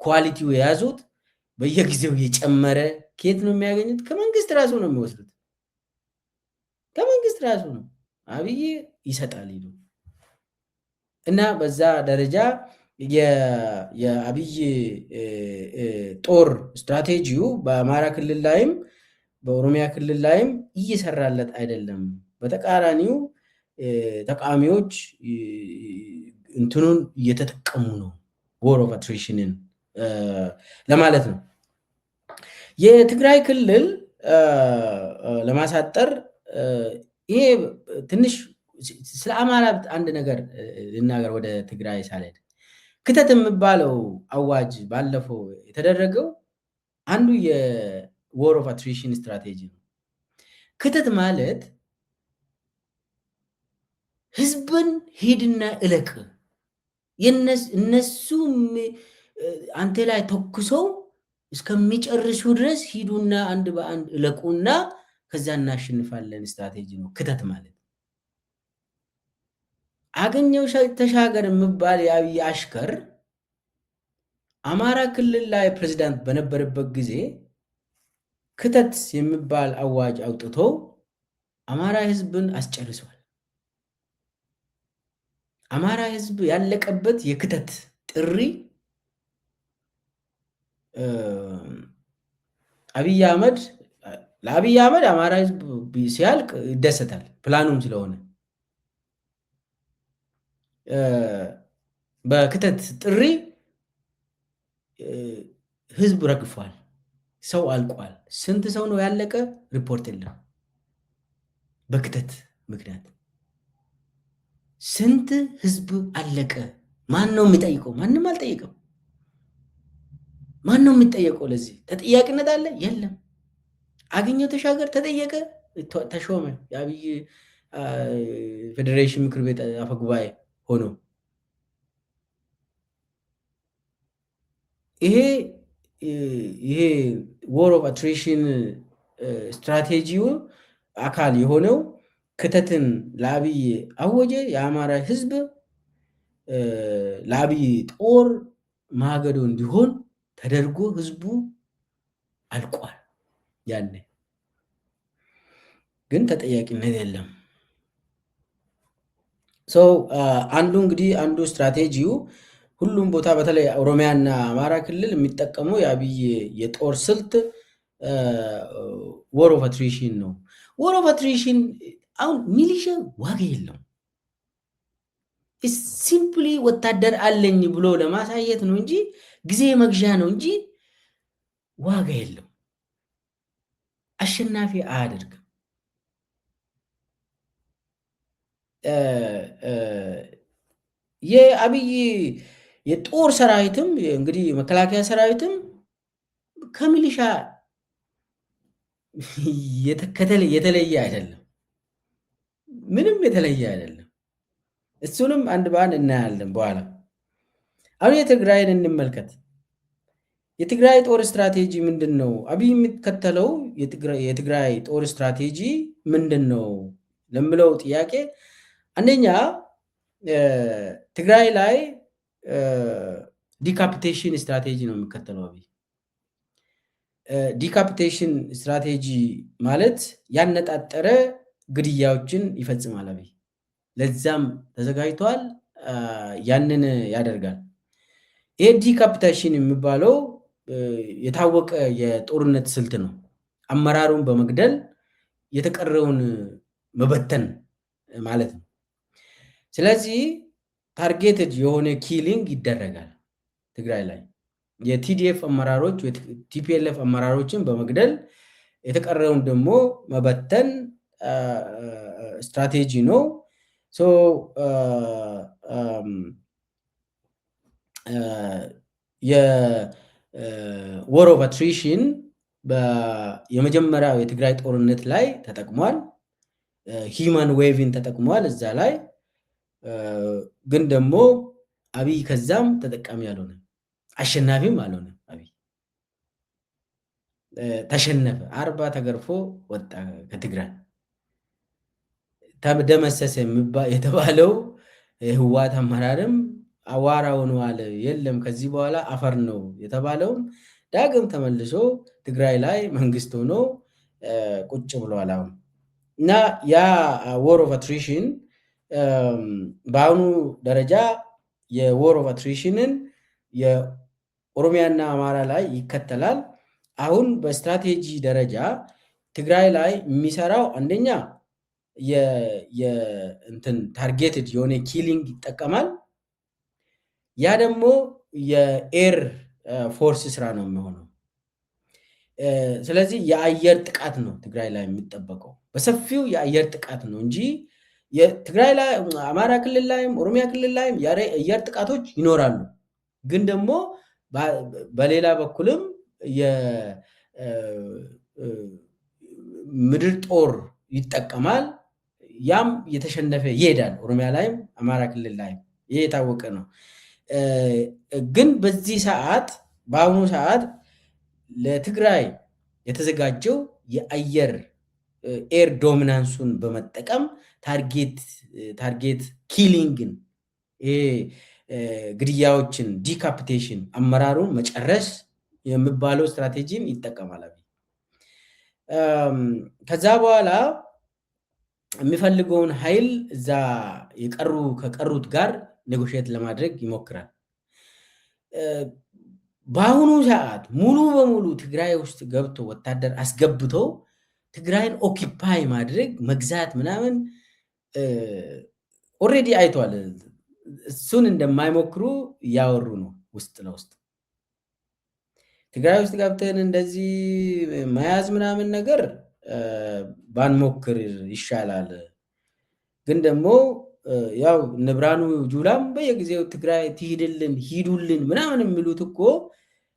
ኳሊቲው የያዙት በየጊዜው የጨመረ ከየት ነው የሚያገኙት? ከመንግስት ራሱ ነው የሚወስዱት። ከመንግስት ራሱ ነው አብይ ይሰጣል ይሉ እና በዛ ደረጃ የአብይ ጦር ስትራቴጂው በአማራ ክልል ላይም በኦሮሚያ ክልል ላይም እየሰራለት አይደለም። በተቃራኒው ተቃዋሚዎች እንትኑን እየተጠቀሙ ነው፣ ዎር ኦፍ አትሪሽንን ለማለት ነው። የትግራይ ክልል ለማሳጠር ይሄ ትንሽ ስለ አማራ አንድ ነገር ልናገር። ወደ ትግራይ ሳልሄድ ክተት የሚባለው አዋጅ ባለፈው የተደረገው አንዱ የዎር ኦፍ አትሪሽን ስትራቴጂ ነው። ክተት ማለት ህዝብን ሂድና እለቅ፣ እነሱ አንተ ላይ ተኩሰው እስከሚጨርሱ ድረስ ሂዱና አንድ በአንድ እለቁና ከዛ እናሸንፋለን ስትራቴጂ ነው ክተት ማለት። አገኘው ተሻገር የሚባል የአብይ አሽከር አማራ ክልል ላይ ፕሬዝዳንት በነበረበት ጊዜ ክተት የሚባል አዋጅ አውጥቶ አማራ ህዝብን አስጨርሷል። አማራ ህዝብ ያለቀበት የክተት ጥሪ ለአብይ አህመድ አማራ ህዝብ ሲያልቅ ይደሰታል፣ ፕላኑም ስለሆነ በክተት ጥሪ ህዝብ ረግፏል፣ ሰው አልቋል። ስንት ሰው ነው ያለቀ? ሪፖርት የለም። በክተት ምክንያት ስንት ህዝብ አለቀ? ማን ነው የሚጠይቀው? ማንም አልጠየቀም። ማን ነው የሚጠየቀው? ለዚህ ተጠያቂነት አለ? የለም። አገኘው ተሻገር ተጠየቀ፣ ተሾመ፣ የአብይ ፌዴሬሽን ምክር ቤት አፈጉባኤ ሆኖ። ይሄ ዎር ኦፍ አትሪሽን ስትራቴጂው አካል የሆነው ክተትን ለአብይ አወጀ። የአማራ ህዝብ ለአብይ ጦር ማገዶ እንዲሆን ተደርጎ ህዝቡ አልቋል። ያኔ ግን ተጠያቂነት የለም። ሰው አንዱ ስትራቴጂው ሁሉም ቦታ በተለይ ኦሮሚያና አማራ ክልል የሚጠቀመው የአብይ የጦር ስልት ዎር ኦፍ አትሪሽን ነው። ዎር ኦፍ አትሪሽን አሁን ሚሊሻ ዋጋ የለውም። ሲምፕሊ ወታደር አለኝ ብሎ ለማሳየት ነው እንጂ ጊዜ መግዣ ነው እንጂ ዋጋ የለው፣ አሸናፊ አያደርግም። የአብይ የጦር ሰራዊትም እንግዲህ መከላከያ ሰራዊትም ከሚሊሻ የተለየ አይደለም፣ ምንም የተለየ አይደለም። እሱንም አንድ በአንድ እናያለን በኋላ። አሁን የትግራይን እንመልከት። የትግራይ ጦር ስትራቴጂ ምንድን ነው? አብይ የሚከተለው የትግራይ ጦር ስትራቴጂ ምንድን ነው ለምለው ጥያቄ አንደኛ ትግራይ ላይ ዲካፒቴሽን ስትራቴጂ ነው የሚከተለው አብይ። ዲካፒቴሽን ስትራቴጂ ማለት ያነጣጠረ ግድያዎችን ይፈጽማል አብይ። ለዛም ተዘጋጅቷል፣ ያንን ያደርጋል። ይሄ ዲካፒቴሽን የሚባለው የታወቀ የጦርነት ስልት ነው። አመራሩን በመግደል የተቀረውን መበተን ማለት ነው። ስለዚህ ታርጌትድ የሆነ ኪሊንግ ይደረጋል ትግራይ ላይ። የቲዲኤፍ አመራሮች ቲፒኤልኤፍ አመራሮችን በመግደል የተቀረውን ደግሞ መበተን ስትራቴጂ ነው። የዎር ኦፍ አትሪሽን የመጀመሪያው የትግራይ ጦርነት ላይ ተጠቅሟል። ሂውማን ዌቭን ተጠቅሟል እዛ ላይ። ግን ደግሞ አብይ ከዛም ተጠቃሚ አልሆነ፣ አሸናፊም አልሆነ። አብይ ተሸነፈ፣ 40 ተገርፎ ወጣ ከትግራይ። ተደመሰሰ የተባለው ህወሓት አመራርም አዋራ ሆኗል፣ የለም ከዚህ በኋላ አፈር ነው የተባለውም ዳግም ተመልሶ ትግራይ ላይ መንግስት ሆኖ ቁጭ ብሏል አሁን። እና ያ ዎር ኦፍ አትሪሽን በአሁኑ ደረጃ የዎር ኦፍ አትሪሽንን የኦሮሚያና አማራ ላይ ይከተላል። አሁን በስትራቴጂ ደረጃ ትግራይ ላይ የሚሰራው አንደኛ የእንትን ታርጌትድ የሆነ ኪሊንግ ይጠቀማል። ያ ደግሞ የኤር ፎርስ ስራ ነው የሚሆነው። ስለዚህ የአየር ጥቃት ነው ትግራይ ላይ የሚጠበቀው፣ በሰፊው የአየር ጥቃት ነው እንጂ የትግራይ ላይ አማራ ክልል ላይም ኦሮሚያ ክልል ላይም የአየር ጥቃቶች ይኖራሉ። ግን ደግሞ በሌላ በኩልም የምድር ጦር ይጠቀማል። ያም የተሸነፈ ይሄዳል። ኦሮሚያ ላይም አማራ ክልል ላይም ይሄ የታወቀ ነው። ግን በዚህ ሰዓት በአሁኑ ሰዓት ለትግራይ የተዘጋጀው የአየር ኤር ዶሚናንሱን በመጠቀም ታርጌት ኪሊንግን፣ ግድያዎችን፣ ዲካፒቴሽን፣ አመራሩን መጨረስ የሚባለው ስትራቴጂን ይጠቀማል። ከዛ በኋላ የሚፈልገውን ኃይል እዛ ከቀሩት ጋር ኔጎሽየት ለማድረግ ይሞክራል። በአሁኑ ሰዓት ሙሉ በሙሉ ትግራይ ውስጥ ገብቶ ወታደር አስገብቶ ትግራይን ኦኪፓይ ማድረግ መግዛት ምናምን ኦልሬዲ አይቷል። እሱን እንደማይሞክሩ እያወሩ ነው ውስጥ ለውስጥ። ትግራይ ውስጥ ገብተን እንደዚህ መያዝ ምናምን ነገር ባንሞክር ይሻላል። ግን ደግሞ ያው እነ ብርሃኑ ጁላም በየጊዜው ትግራይ ትሂድልን ሂዱልን ምናምን የሚሉት እኮ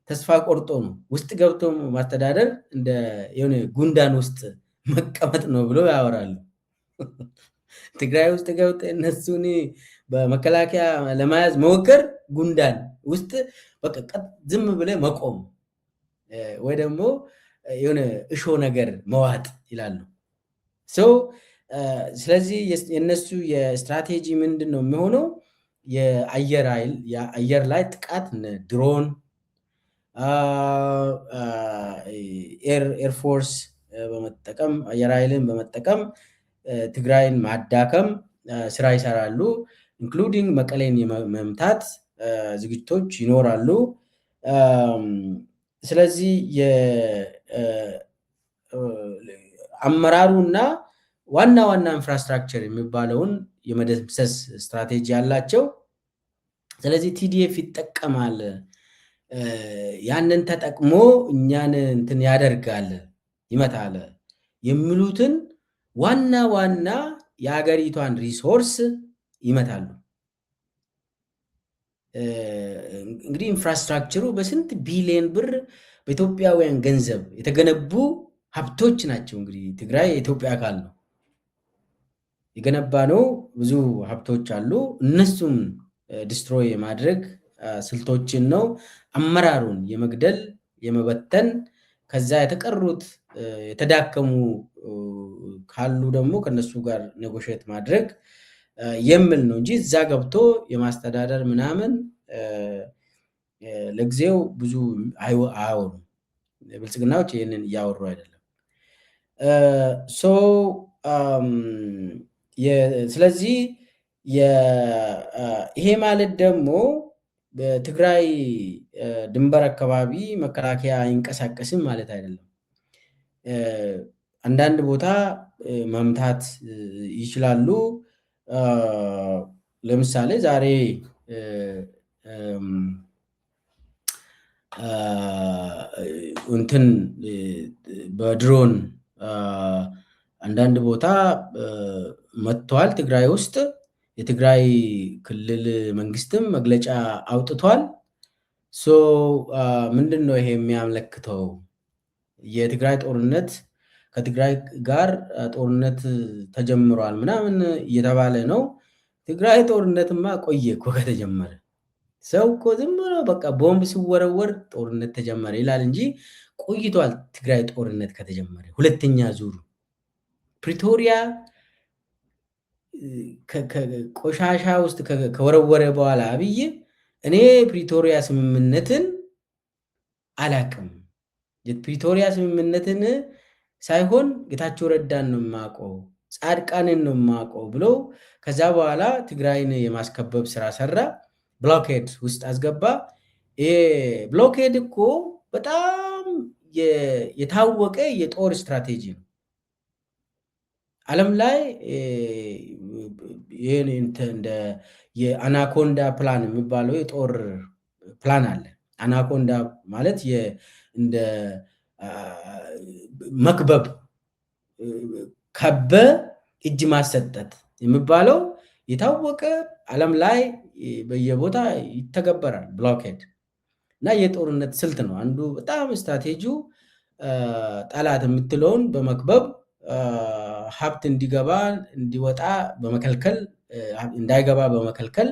ተስፋ ቆርጦ ነው። ውስጥ ገብቶ ማስተዳደር እንደ የሆነ ጉንዳን ውስጥ መቀመጥ ነው ብሎ ያወራሉ። ትግራይ ውስጥ ገብቶ እነሱን በመከላከያ ለመያዝ መሞከር ጉንዳን ውስጥ በቃ ዝም ብለ መቆም ወይ ደግሞ የሆነ እሾ ነገር መዋጥ ይላሉ። ስለዚህ የነሱ የስትራቴጂ ምንድን ነው የሚሆነው? የአየር ኃይል የአየር ላይ ጥቃት፣ ድሮን፣ ኤርፎርስ በመጠቀም አየር ኃይልን በመጠቀም ትግራይን ማዳከም ስራ ይሰራሉ። ኢንክሉዲንግ መቀሌን የመምታት ዝግጅቶች ይኖራሉ። ስለዚህ አመራሩና ዋና ኢንፍራስትራክቸር የሚባለውን የመደምሰስ ስትራቴጂ ያላቸው። ስለዚህ ቲዲኤፍ ይጠቀማል። ያንን ተጠቅሞ እኛን እንትን ያደርጋል፣ ይመታል የሚሉትን ዋና የሀገሪቷን ሪሶርስ ይመታሉ። እንግዲህ ኢንፍራስትራክቸሩ በስንት ቢሊዮን ብር በኢትዮጵያውያን ገንዘብ የተገነቡ ሀብቶች ናቸው። እንግዲህ ትግራይ የኢትዮጵያ አካል ነው፣ የገነባ ነው። ብዙ ሀብቶች አሉ። እነሱም ዲስትሮይ የማድረግ ስልቶችን ነው፣ አመራሩን የመግደል የመበተን፣ ከዛ የተቀሩት የተዳከሙ ካሉ ደግሞ ከነሱ ጋር ኔጎሽየት ማድረግ የሚል ነው እንጂ እዛ ገብቶ የማስተዳደር ምናምን ለጊዜው ብዙ አያወሩም። ብልጽግናዎች ይህንን እያወሩ አይደለም። ስለዚህ ይሄ ማለት ደግሞ በትግራይ ድንበር አካባቢ መከላከያ አይንቀሳቀስም ማለት አይደለም። አንዳንድ ቦታ መምታት ይችላሉ። ለምሳሌ ዛሬ እንትን በድሮን አንዳንድ ቦታ መጥተዋል። ትግራይ ውስጥ የትግራይ ክልል መንግስትም መግለጫ አውጥቷል። ምንድን ነው ይሄ የሚያመለክተው? የትግራይ ጦርነት ከትግራይ ጋር ጦርነት ተጀምሯል ምናምን እየተባለ ነው። ትግራይ ጦርነትማ ቆየ እኮ ከተጀመረ። ሰው እኮ ዝም ብሎ በቃ ቦምብ ሲወረወር ጦርነት ተጀመረ ይላል እንጂ ቆይቷል። ትግራይ ጦርነት ከተጀመረ ሁለተኛ ዙሩ ፕሪቶሪያ ቆሻሻ ውስጥ ከወረወረ በኋላ አብይ እኔ ፕሪቶሪያ ስምምነትን አላቅም። የፕሪቶሪያ ስምምነትን ሳይሆን ጌታቸው ረዳን ነው የማውቀው፣ ጻድቃንን ነው የማውቀው ብለው ከዛ በኋላ ትግራይን የማስከበብ ስራ ሰራ። ብሎኬድ ውስጥ አስገባ። ይሄ ብሎኬድ እኮ በጣም የታወቀ የጦር ስትራቴጂ ነው። ዓለም ላይ ይህን እንደ የአናኮንዳ ፕላን የሚባለው የጦር ፕላን አለ። አናኮንዳ ማለት እንደ መክበብ ከበ እጅ ማሰጠት የሚባለው የታወቀ ዓለም ላይ በየቦታ ይተገበራል። ብሎኬድ እና የጦርነት ስልት ነው። አንዱ በጣም ስትራቴጂው ጠላት የምትለውን በመክበብ ሀብት እንዲገባ እንዲወጣ በመከልከል እንዳይገባ በመከልከል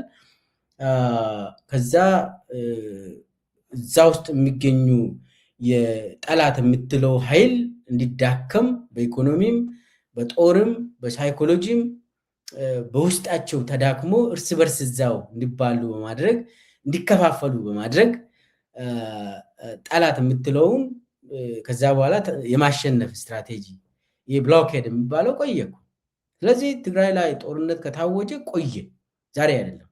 ከዛ እዛ ውስጥ የሚገኙ የጠላት የምትለው ኃይል እንዲዳከም በኢኮኖሚም በጦርም በሳይኮሎጂም በውስጣቸው ተዳክሞ እርስ በርስ እዛው እንዲባሉ በማድረግ እንዲከፋፈሉ በማድረግ ጠላት የምትለውን ከዛ በኋላ የማሸነፍ ስትራቴጂ ይህ ብሎኬድ የሚባለው ቆየ። ስለዚህ ትግራይ ላይ ጦርነት ከታወጀ ቆየ፣ ዛሬ አይደለም።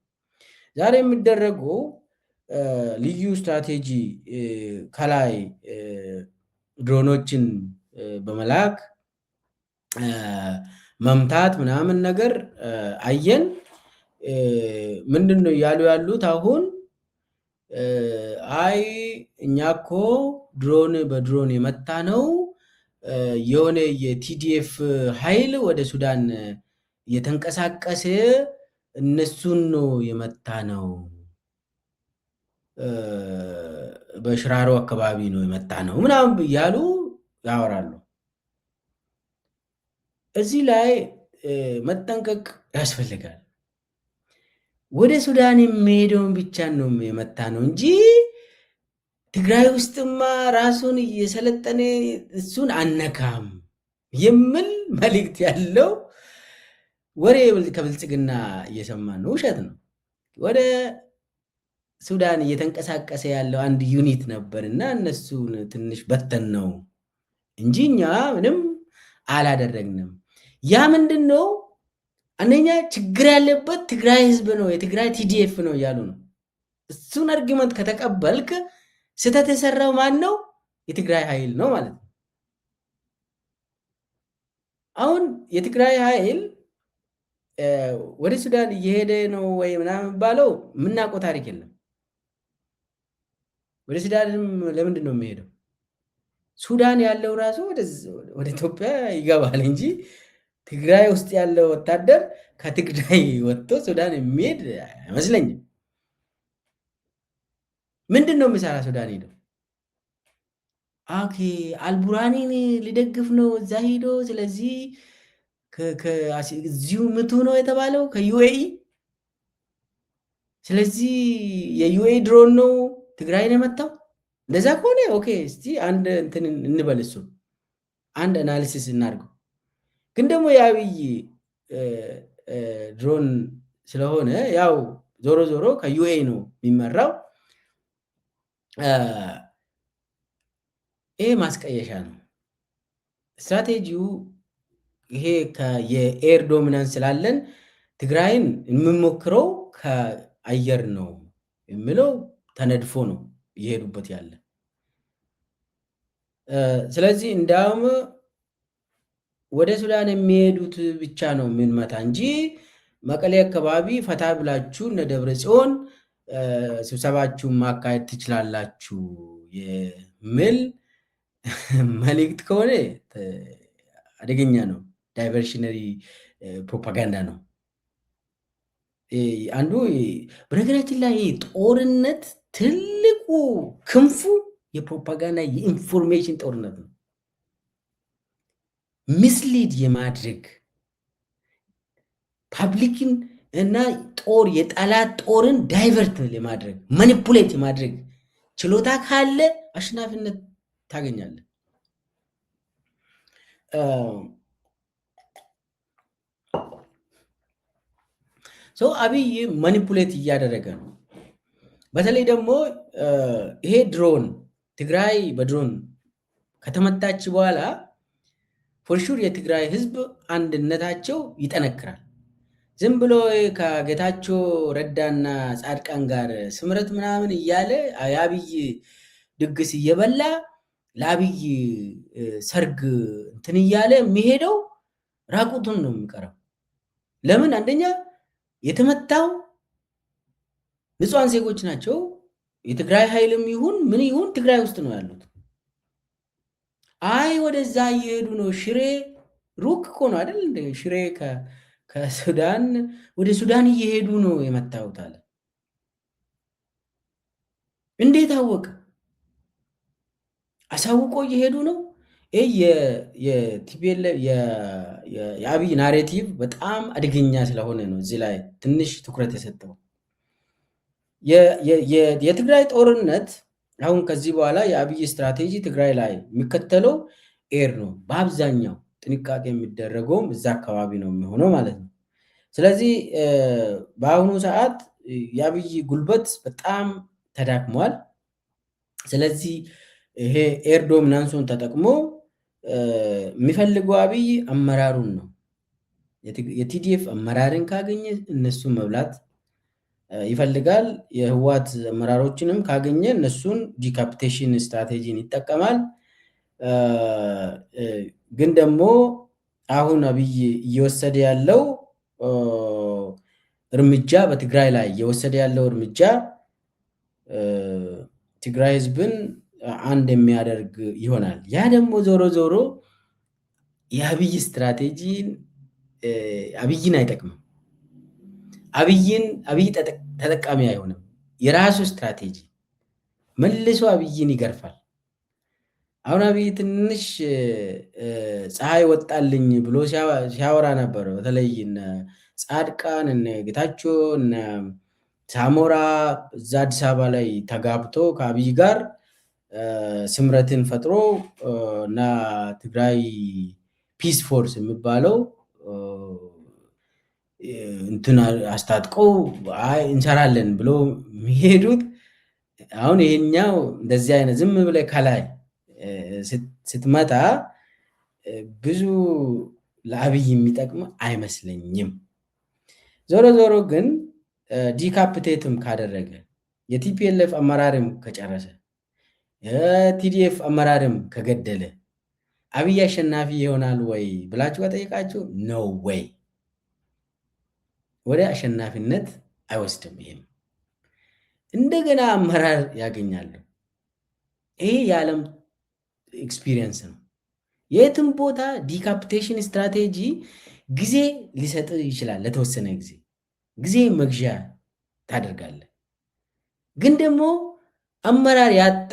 ዛሬ የሚደረገው ልዩ ስትራቴጂ ከላይ ድሮኖችን በመላክ መምታት ምናምን ነገር አየን። ምንድነው እያሉ ያሉት አሁን? አይ እኛ እኮ ድሮን በድሮን የመታ ነው የሆነ የቲዲኤፍ ኃይል ወደ ሱዳን የተንቀሳቀሰ እነሱን ነው የመታ ነው፣ በሽራሮ አካባቢ ነው የመታ ነው ምናምን እያሉ ያወራሉ። እዚህ ላይ መጠንቀቅ ያስፈልጋል። ወደ ሱዳን የሚሄደውን ብቻ ነው የመታ ነው እንጂ ትግራይ ውስጥማ ራሱን እየሰለጠነ እሱን አነካም የሚል መልእክት ያለው ወሬ ከብልጽግና እየሰማን ነው። ውሸት ነው። ወደ ሱዳን እየተንቀሳቀሰ ያለው አንድ ዩኒት ነበር እና እነሱን ትንሽ በተን ነው እንጂ እኛ ምንም አላደረግንም። ያ ምንድን ነው? አንደኛ ችግር ያለበት ትግራይ ህዝብ ነው፣ የትግራይ ቲዲኤፍ ነው እያሉ ነው። እሱን አርጊመንት ከተቀበልክ ስህተት የሰራው ማን ነው? የትግራይ ኃይል ነው ማለት ነው። አሁን የትግራይ ኃይል ወደ ሱዳን እየሄደ ነው ወይ ምናምን የሚባለው የምናውቀው ታሪክ የለም። ወደ ሱዳንም ለምንድን ነው የሚሄደው? ሱዳን ያለው ራሱ ወደ ኢትዮጵያ ይገባል እንጂ ትግራይ ውስጥ ያለው ወታደር ከትግራይ ወጥቶ ሱዳን የሚሄድ አይመስለኝም። ምንድን ነው የሚሰራ ሱዳን ሄደው? ኦኬ አልቡራኒን ሊደግፍ ነው እዛ ሄዶ። ስለዚህ እዚሁ ምቱ ነው የተባለው ከዩኤኢ። ስለዚህ የዩኤኢ ድሮን ነው ትግራይን የመታው። እንደዛ ከሆነ ኦኬ፣ እስቲ አንድ እንትን እንበል፣ እሱ አንድ አናሊሲስ እናድርገው። ግን ደግሞ የአብይ ድሮን ስለሆነ ያው ዞሮ ዞሮ ከዩኤኢ ነው የሚመራው። ይሄ ማስቀየሻ ነው። ስትራቴጂው ይሄ የኤር ዶሚናንስ ስላለን ትግራይን የምንሞክረው ከአየር ነው የሚለው ተነድፎ ነው እየሄዱበት ያለ። ስለዚህ እንዲያውም ወደ ሱዳን የሚሄዱት ብቻ ነው የምንመታ እንጂ መቀሌ አካባቢ ፈታ ብላችሁ እነ ደብረ ጽዮን ስብሰባችሁን ማካሄድ ትችላላችሁ የሚል መልእክት ከሆነ አደገኛ ነው። ዳይቨርሽነሪ ፕሮፓጋንዳ ነው። አንዱ በነገራችን ላይ ጦርነት ትልቁ ክንፉ የፕሮፓጋንዳ የኢንፎርሜሽን ጦርነት ነው። ሚስሊድ የማድረግ ፓብሊክን እና ጦር የጠላት ጦርን ዳይቨርት የማድረግ ማኒፑሌት የማድረግ ችሎታ ካለ አሸናፊነት ታገኛለህ። ሰው አብይ ማኒፑሌት እያደረገ ነው። በተለይ ደግሞ ይሄ ድሮን ትግራይ በድሮን ከተመታች በኋላ ፎርሹር የትግራይ ህዝብ አንድነታቸው ይጠነክራል። ዝም ብሎ ከጌታቸው ረዳና ጻድቃን ጋር ስምረት ምናምን እያለ የአብይ ድግስ እየበላ ለአብይ ሰርግ እንትን እያለ የሚሄደው ራቁቱን ነው የሚቀረው። ለምን? አንደኛ የተመታው ንጹሐን ዜጎች ናቸው። የትግራይ ኃይልም ይሁን ምን ይሁን ትግራይ ውስጥ ነው ያሉት። አይ ወደዛ እየሄዱ ነው። ሽሬ ሩቅ እኮ ነው አይደል? እንደ ሽሬ ከሱዳን ወደ ሱዳን እየሄዱ ነው የመታሁት አለ። እንዴት አወቀ? አሳውቆ እየሄዱ ነው። የአብይ ናሬቲቭ በጣም አደገኛ ስለሆነ ነው እዚህ ላይ ትንሽ ትኩረት የሰጠው። የትግራይ ጦርነት አሁን ከዚህ በኋላ የአብይ ስትራቴጂ ትግራይ ላይ የሚከተለው ኤር ነው። በአብዛኛው ጥንቃቄ የሚደረገውም እዛ አካባቢ ነው የሚሆነው ማለት ነው። ስለዚህ በአሁኑ ሰዓት የአብይ ጉልበት በጣም ተዳክሟል። ስለዚህ ይሄ ኤር ዶሚናንሱን ተጠቅሞ የሚፈልገው አብይ አመራሩን ነው። የቲዲኤፍ አመራርን ካገኘ እነሱን መብላት ይፈልጋል። የህዋት አመራሮችንም ካገኘ እነሱን ዲካፒቴሽን ስትራቴጂን ይጠቀማል። ግን ደግሞ አሁን አብይ እየወሰደ ያለው እርምጃ በትግራይ ላይ እየወሰደ ያለው እርምጃ ትግራይ ህዝብን አንድ የሚያደርግ ይሆናል። ያ ደግሞ ዞሮ ዞሮ የአብይ ስትራቴጂን አብይን አይጠቅምም። አብይ ተጠቃሚ አይሆንም። የራሱ ስትራቴጂ መልሶ አብይን ይገርፋል። አሁን አብይ ትንሽ ፀሐይ ወጣልኝ ብሎ ሲያወራ ነበር። በተለይ ጻድቃን እነ ጌታቸው እነ ሳሞራ እዛ አዲስ አበባ ላይ ተጋብቶ ከአብይ ጋር ስምረትን ፈጥሮ እና ትግራይ ፒስ ፎርስ የሚባለው እንትን አስታጥቀው እንሰራለን ብሎ የሚሄዱት አሁን ይሄኛው እንደዚህ አይነት ዝም ብለህ ከላይ ስትመጣ ብዙ ለአብይ የሚጠቅም አይመስለኝም። ዞሮ ዞሮ ግን ዲካፕቴትም ካደረገ የቲፒኤልኤፍ አመራርም ከጨረሰ የቲዲኤፍ አመራርም ከገደለ አብይ አሸናፊ ይሆናል ወይ ብላችሁ ከጠየቃችሁ ነው ወይ ወደ አሸናፊነት አይወስድም። ይሄም እንደገና አመራር ያገኛሉ። ይሄ የዓለም ኤክስፒሪየንስ ነው። የትም ቦታ ዲካፕቴሽን ስትራቴጂ ጊዜ ሊሰጥ ይችላል። ለተወሰነ ጊዜ መግዣ ታደርጋለህ። ግን ደግሞ አመራር ያጣ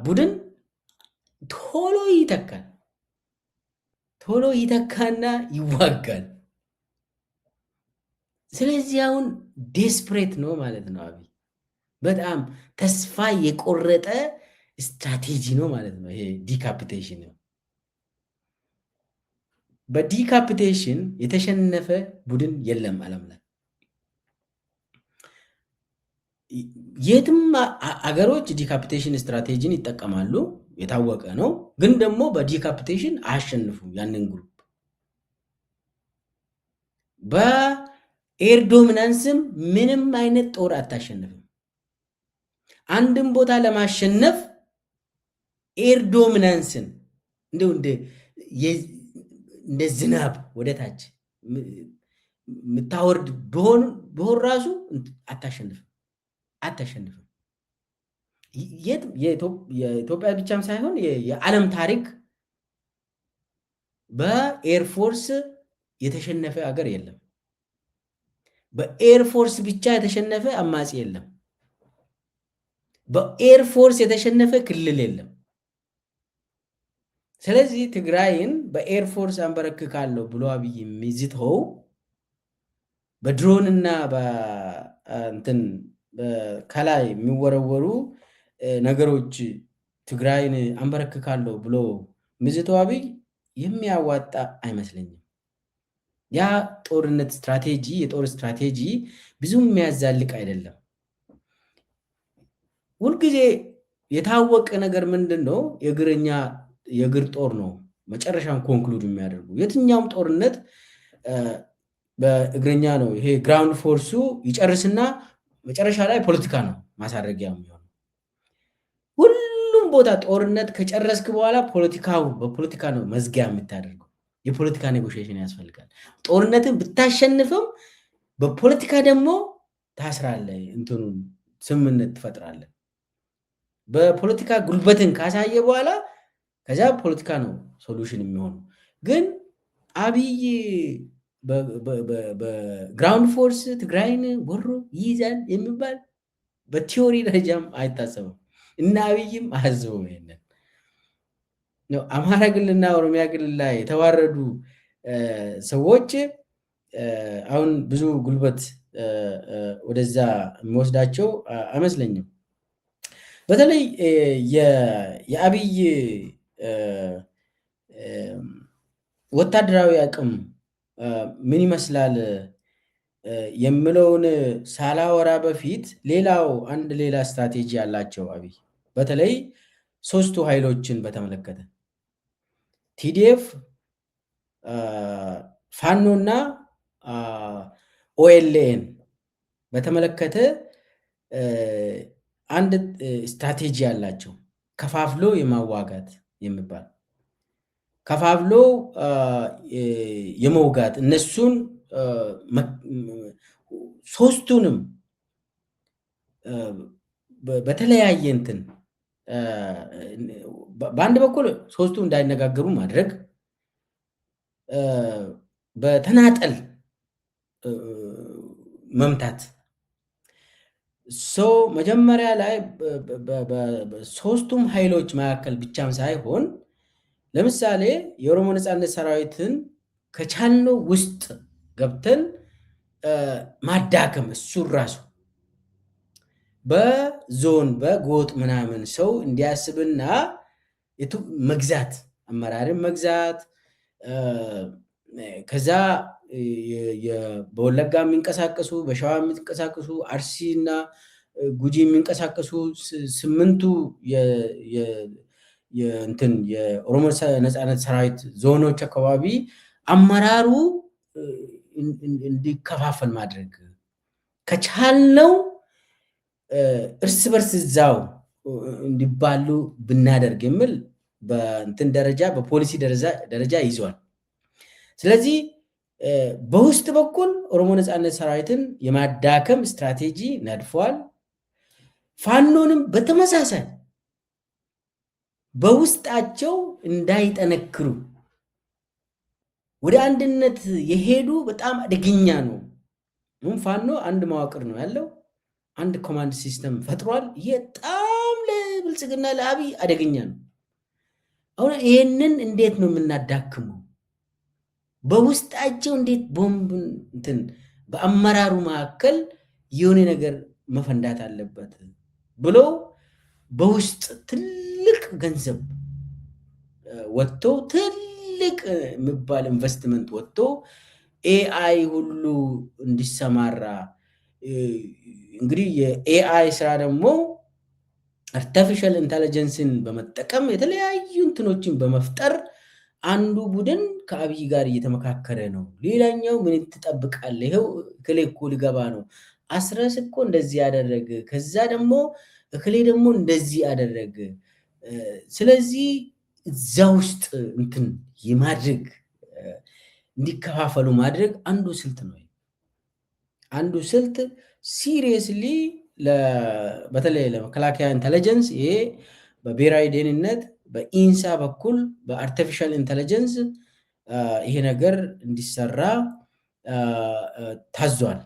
ቡድን ቶሎ ይተካና ይዋጋል። ስለዚህ አሁን ዴስፕሬት ነው ማለት ነው። አብይ በጣም ተስፋ የቆረጠ ስትራቴጂ ነው ማለት ነው። ይሄ ዲካፒቴሽን ነው። በዲካፒቴሽን የተሸነፈ ቡድን የለም ዓለም ላይ። የትም አገሮች ዲካፒቴሽን ስትራቴጂን ይጠቀማሉ፣ የታወቀ ነው። ግን ደግሞ በዲካፒቴሽን አያሸንፉም ያንን ግሩፕ። በኤር ዶሚናንስም ምንም አይነት ጦር አታሸንፍም። አንድም ቦታ ለማሸነፍ ኤር ዶሚናንስን እንደው እንደ ዝናብ ወደ ታች የምታወርድ ቢሆን ራሱ አታሸንፍም። የኢትዮጵያ ብቻም ሳይሆን የዓለም ታሪክ በኤርፎርስ የተሸነፈ ሀገር የለም። በኤርፎርስ ብቻ የተሸነፈ አማጺ የለም። በኤርፎርስ የተሸነፈ ክልል የለም። ስለዚህ ትግራይን በኤርፎርስ አንበረክካለሁ ብሎ አብይ የሚዝተው በድሮንና በእንትን ከላይ የሚወረወሩ ነገሮች ትግራይን አንበረክካለሁ ብሎ የሚዝተው አብይ የሚያዋጣ አይመስለኝም። ያ የጦር ስትራቴጂ ብዙም የሚያዛልቅ አይደለም። ሁልጊዜ የታወቀ ነገር ምንድን ነው? የእግር ጦር ነው መጨረሻም ኮንክሉድ የሚያደርጉ። የትኛውም ጦርነት በእግረኛ ነው። ይሄ ግራውንድ ፎርሱ ይጨርስና መጨረሻ ላይ ፖለቲካ ነው ማሳረጊያ የሚሆነው። ሁሉም ቦታ ጦርነት ከጨረስክ በኋላ በፖለቲካ ነው መዝጊያ የምታደርገው። የፖለቲካ ኔጎሽዬሽን ያስፈልጋል። ጦርነትን ብታሸንፍም በፖለቲካ ደግሞ ታስራለህ፣ እንትኑን ስምምነት ትፈጥራለህ። በፖለቲካ ጉልበትን ካሳየ በኋላ ከዚያ ፖለቲካ ነው ሶሉሽን የሚሆነው። ግን አብይ በግራውንድ ፎርስ ትግራይን ወሮ ይይዛል የሚባል በቲዮሪ ደረጃም አይታሰብም እና አብይም አያስበውም። ይሄንን አማራ ክልልና ኦሮሚያ ክልል ላይ የተዋረዱ ሰዎች አሁን ብዙ ጉልበት ወደዛ የሚወስዳቸው አይመስለኝም። በተለይ የአብይ ወታደራዊ አቅም ምን ይመስላል የምለውን ሳላወራ በፊት ሌላ ስትራቴጂ ያላቸው አብይ በተለይ ሶስቱ ኃይሎችን በተመለከተ ቲዲኤፍ፣ ፋኖና ኦኤልኤን በተመለከተ አንድ ስትራቴጂ ያላቸው ከፋፍሎ የማዋጋት የሚባል ከፋፍሎ የመውጋት እነሱን ሶስቱንም በተለያየ እንትን በአንድ በኩል ሶስቱ እንዳይነጋገሩ ማድረግ፣ በተናጠል መምታት። መጀመሪያ ላይ ሶስቱም ኃይሎች መካከል ብቻም ሳይሆን ለምሳሌ የኦሮሞ ነፃነት ሰራዊትን ከቻልነው ውስጥ ገብተን ማዳከም፣ እሱን ራሱ በዞን በጎጥ ምናምን ሰው እንዲያስብና መግዛት፣ አመራርን መግዛት። ከዛ በወለጋ የሚንቀሳቀሱ በሸዋ የሚንቀሳቀሱ አርሲ እና ጉጂ የሚንቀሳቀሱ 8ቱ የኦሮሞ ነፃነት ሰራዊት ዞኖች አካባቢ አመራሩ እንዲከፋፈል ማድረግ ከቻልነው እርስ በርስ እዛው እንዲባሉ ብናደርግ የሚል በእንትን ደረጃ በፖሊሲ ደረጃ ይዟል። ስለዚህ በውስጥ በኩል ኦሮሞ ነፃነት ሰራዊትን የማዳከም ስትራቴጂ ነድፏል። ፋኖንም በተመሳሳይ በውስጣቸው እንዳይጠነክሩ ወደ አንድነት የሄዱ በጣም አደገኛ ነው። ፋኖ አንድ መዋቅር ነው ያለው፣ አንድ ኮማንድ ሲስተም ፈጥሯል። በጣም ለብልጽግና ለአብይ አደገኛ ነው። አሁን ይሄንን እንዴት ነው የምናዳክመው? በውስጣቸው እንዴት ቦምብ በአመራሩ መካከል የሆነ ነገር መፈንዳት አለበት ብሎ በውስጥ ትልቅ ገንዘብ ወጥቶ ትልቅ የሚባል ኢንቨስትመንት ወጥቶ ኤአይ ሁሉ እንዲሰማራ። እንግዲህ የኤአይ ስራ ደግሞ አርቲፊሻል ኢንተለጀንስን በመጠቀም የተለያዩ እንትኖችን በመፍጠር አንዱ ቡድን ከአብይ ጋር እየተመካከረ ነው። ሌላኛው ምን ትጠብቃለህ? ይኸው እክሌ እኮ ሊገባ ነው፣ አስረስ እኮ እንደዚህ ያደረገ፣ ከዛ ደግሞ እክሌ ደግሞ እንደዚህ ያደረገ። ስለዚህ እዛ ውስጥ እንትን የማድረግ እንዲከፋፈሉ ማድረግ አንዱ ስልት ነው። አንዱ ስልት ሲሪየስሊ በተለይ ለመከላከያ ኢንተለጀንስ ይሄ በብሔራዊ ደህንነት በኢንሳ በኩል በአርቲፊሻል ኢንተለጀንስ ይሄ ነገር እንዲሰራ ታዟል።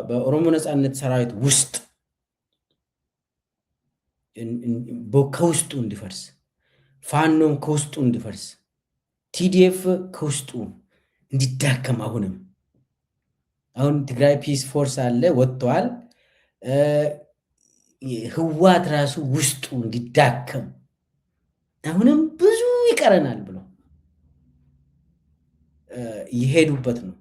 በኦሮሞ ነፃነት ሰራዊት ውስጥ ከውስጡ እንዲፈርስ፣ ፋኖም ከውስጡ እንዲፈርስ፣ ቲዲኤፍ ከውስጡ እንዲዳከም አሁን ትግራይ ፒስ ፎርስ አለ ወጥቷል። ህዋት ራሱ ውስጡ እንዲዳከም አሁንም ብዙ ይቀረናል ብሎ የሄዱበት ነው።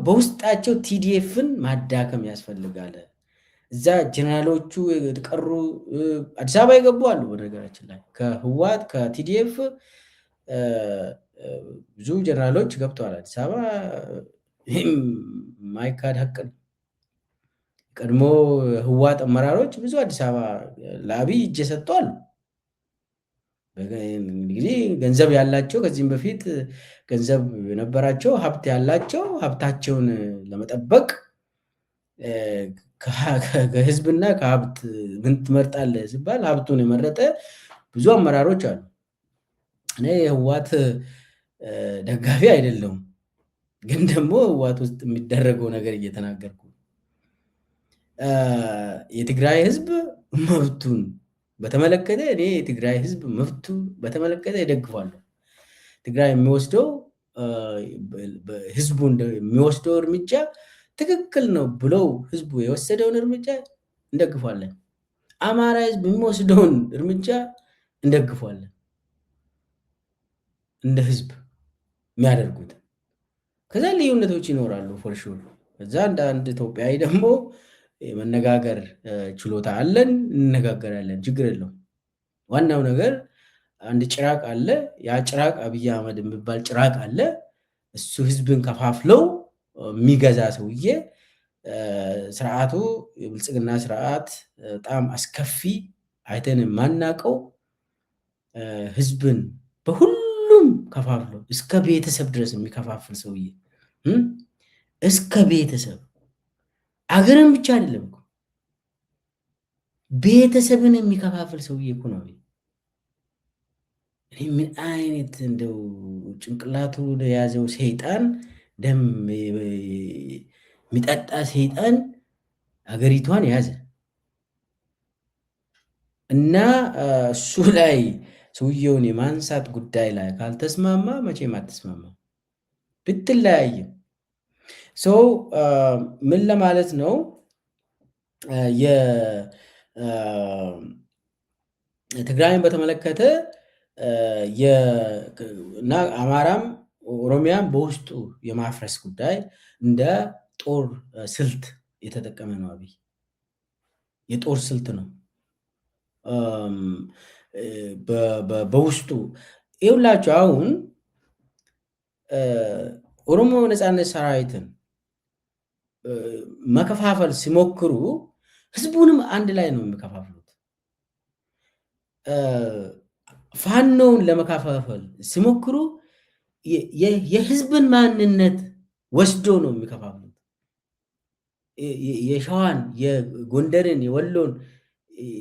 በውስጣቸው ቲዲኤፍን ማዳከም ያስፈልጋል። እዛ ጀነራሎቹ የተቀሩ አዲስ አበባ የገቡ አሉ። በነገራችን ላይ ከህወሓት ከቲዲኤፍ ብዙ ጀነራሎች ገብተዋል አዲስ አበባ። ይህም ማይካድ ሀቅ ነው። ቀድሞ ህወሓት አመራሮች ብዙ አዲስ አበባ ለአብይ እጅ የሰጡ አሉ። እንግዲህ ገንዘብ ያላቸው ከዚህም በፊት ገንዘብ የነበራቸው ሀብት ያላቸው ሀብታቸውን ለመጠበቅ ከህዝብና ከሀብት ምን ትመርጣለህ ሲባል ሀብቱን የመረጠ ብዙ አመራሮች አሉ። እኔ የህወሓት ደጋፊ አይደለሁም፣ ግን ደግሞ ህወሓት ውስጥ የሚደረገው ነገር እየተናገርኩ የትግራይ ህዝብ መብቱን በተመለከተ እኔ የትግራይ ህዝብ መብቱን በተመለከተ ይደግፋለሁ። ትግራይ የሚወስደው ህዝቡ የሚወስደው እርምጃ ትክክል ነው ብለው ህዝቡ የወሰደውን እርምጃ እንደግፋለን። አማራ ህዝብ የሚወስደውን እርምጃ እንደግፋለን። እንደ ህዝብ የሚያደርጉት ከዛ ልዩነቶች ይኖራሉ ፎርሹር። ከዛ እንደ አንድ ኢትዮጵያዊ ደግሞ መነጋገር ችሎታ አለን፣ እንነጋገራለን፣ ችግር የለውም። ዋናው ነገር አንድ ጭራቅ አለ። ያ ጭራቅ አብይ አህመድ የሚባል ጭራቅ አለ። እሱ ህዝብን ከፋፍለው የሚገዛ ሰውዬ ስርዓቱ የብልጽግና ስርዓት በጣም አስከፊ አይተን የማናቀው ህዝብን በሁሉም ከፋፍለው እስከ ቤተሰብ ድረስ የሚከፋፍል ሰውዬ እስከ ቤተሰብ አገርን ብቻ አይደለም እኮ ቤተሰብን የሚከፋፍል ሰውዬ እኮ ነው። እኔ ምን አይነት እንደው ጭንቅላቱ የያዘው ሰይጣን ደም የሚጠጣ ሰይጣን አገሪቷን ያዘ እና እሱ ላይ ሰውየውን የማንሳት ጉዳይ ላይ ካልተስማማ መቼም አትስማማ ብትለያይም። ሰው ምን ለማለት ነው? የትግራይን በተመለከተ እና አማራም ኦሮሚያን በውስጡ የማፍረስ ጉዳይ እንደ ጦር ስልት የተጠቀመ ነው። አብይ የጦር ስልት ነው በውስጡ ይውላችሁ። አሁን ኦሮሞ ነፃነት ሰራዊትን መከፋፈል ሲሞክሩ ህዝቡንም አንድ ላይ ነው የሚከፋፍሉት። ፋኖውን ለመከፋፈል ሲሞክሩ የህዝብን ማንነት ወስዶ ነው የሚከፋፍሉት። የሸዋን፣ የጎንደርን፣ የወሎን፣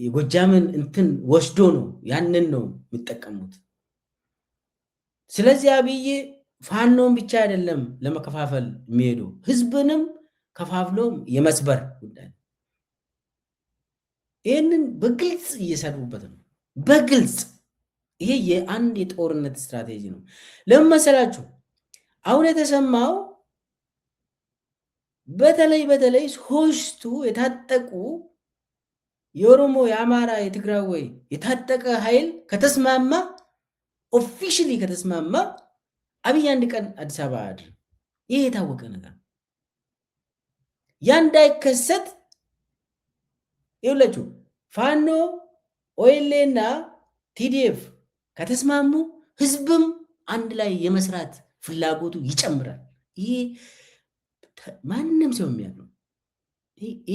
የጎጃምን እንትን ወስዶ ነው ያንን ነው የሚጠቀሙት። ስለዚህ አብይ ፋኖን ብቻ አይደለም ለመከፋፈል የሚሄዱ ህዝብንም ከፋፍሎ የመስበር ጉዳይ። ይህንን በግልጽ እየሰሩበት ነው። በግልጽ ይሄ የአንድ የጦርነት ስትራቴጂ ነው። ለምን መሰላችሁ? አሁን የተሰማው በተለይ ሶስቱ የታጠቁ የኦሮሞ፣ የአማራ፣ የትግራይ የታጠቀ ኃይል ከተስማማ ኦፊሻሊ ከተስማማ አብይ አንድ ቀን አዲስ አበባ አያድርም። ይሄ የታወቀ ነገር ነው። ያ እንዳይከሰት ይኸውላችሁ ፋኖ ኦኤልኤና ቲዲኤፍ ከተስማሙ ህዝብም አንድ ላይ የመስራት ፍላጎቱ ይጨምራል። ይሄ ማንም ሰው የሚያውቀው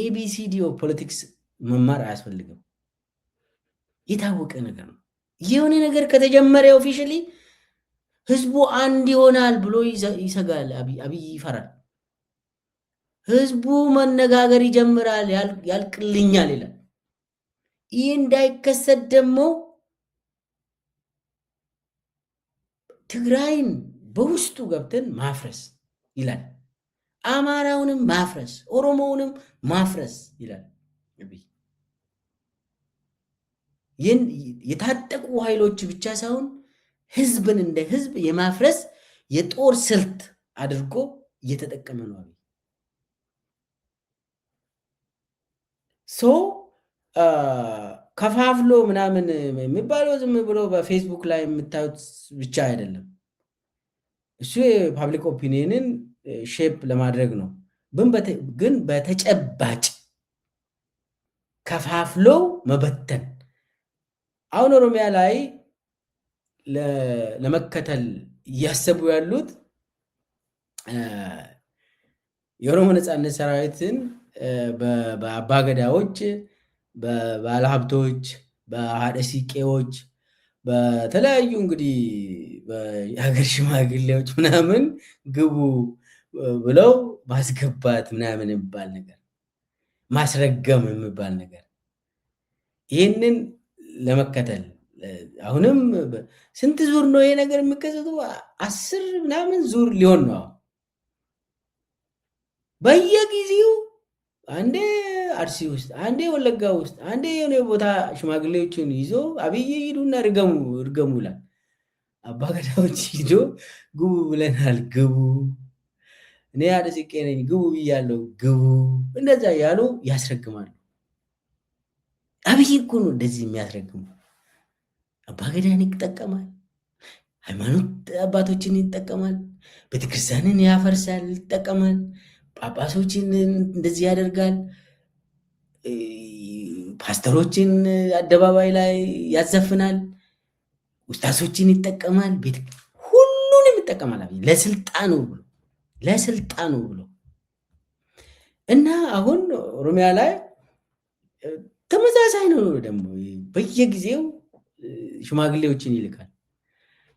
ኤቢሲዲ ፖለቲክስ መማር አያስፈልግም። የታወቀ ነገር ነው። የሆነ ነገር ከተጀመረ ኦፊሻሊ ህዝቡ አንድ ይሆናል ብሎ ይሰጋል። አብይ ይፈራል። ህዝቡ መነጋገር ይጀምራል፣ ያልቅልኛል ይላል። ይህ እንዳይከሰት ደግሞ ትግራይን በውስጡ ገብተን ማፍረስ ይላል። አማራውንም ማፍረስ፣ ኦሮሞውንም ማፍረስ ይላል። ይህን የታጠቁ ኃይሎች ብቻ ሳይሆን ህዝብን እንደ ህዝብ የማፍረስ የጦር ስልት አድርጎ እየተጠቀመ ነው። ሰው ከፋፍሎ ምናምን የሚባለው ዝም ብሎ በፌስቡክ ላይ የምታዩት ብቻ አይደለም። እሱ የፓብሊክ ኦፒኒየንን ሼፕ ለማድረግ ነው። ግን በተጨባጭ ከፋፍለው መበተን። አሁን ኦሮሚያ ላይ ለመከተል እያሰቡ ያሉት የኦሮሞ ነፃነት ሰራዊትን በአባገዳዎች፣ በባለሀብቶች፣ በሀደ ሲቄዎች፣ በተለያዩ እንግዲህ የሀገር ሽማግሌዎች ምናምን ግቡ ብለው ማስገባት ምናምን የሚባል ነገር፣ ማስረገም የሚባል ነገር፣ ይህንን ለመከተል አሁንም ስንት ዙር ነው ይሄ ነገር የሚከሰቱ? 10 ምናምን ዙር ሊሆን ነው። በየጊዜው አንዴ አርሲ ውስጥ፣ አንዴ ወለጋ ውስጥ፣ አንዴ የሆነ ቦታ ሽማግሌዎችን ይዞ አብይ ሂዱና እርገሙ ይላል። አባገዳዎች ሂዶ ግቡ ብለናል፣ ግቡ፣ እኔ ሀደ ሲቄ ነኝ፣ ግቡ ብያለሁ፣ ግቡ፣ እንደዛ ያሉ ያስረግማሉ። አብይ እኮ ነው እንደዚህ የሚያስረግሙ። አባገዳን ይጠቀማል፣ ሃይማኖት አባቶችን ይጠቀማል፣ ቤተክርስቲያንን ያፈርሳል፣ ይጠቀማል፣ ጳጳሶችን እንደዚህ ያደርጋል፣ ፓስተሮችን አደባባይ ላይ ያዘፍናል፣ ውስታሶችን ይጠቀማል፣ ሁሉንም ይጠቀማል ለስልጣኑ ብሎ እና አሁን ኦሮሚያ ላይ ተመሳሳይ ነው። ደግሞ በየጊዜው ሽማግሌዎችን ይልካል።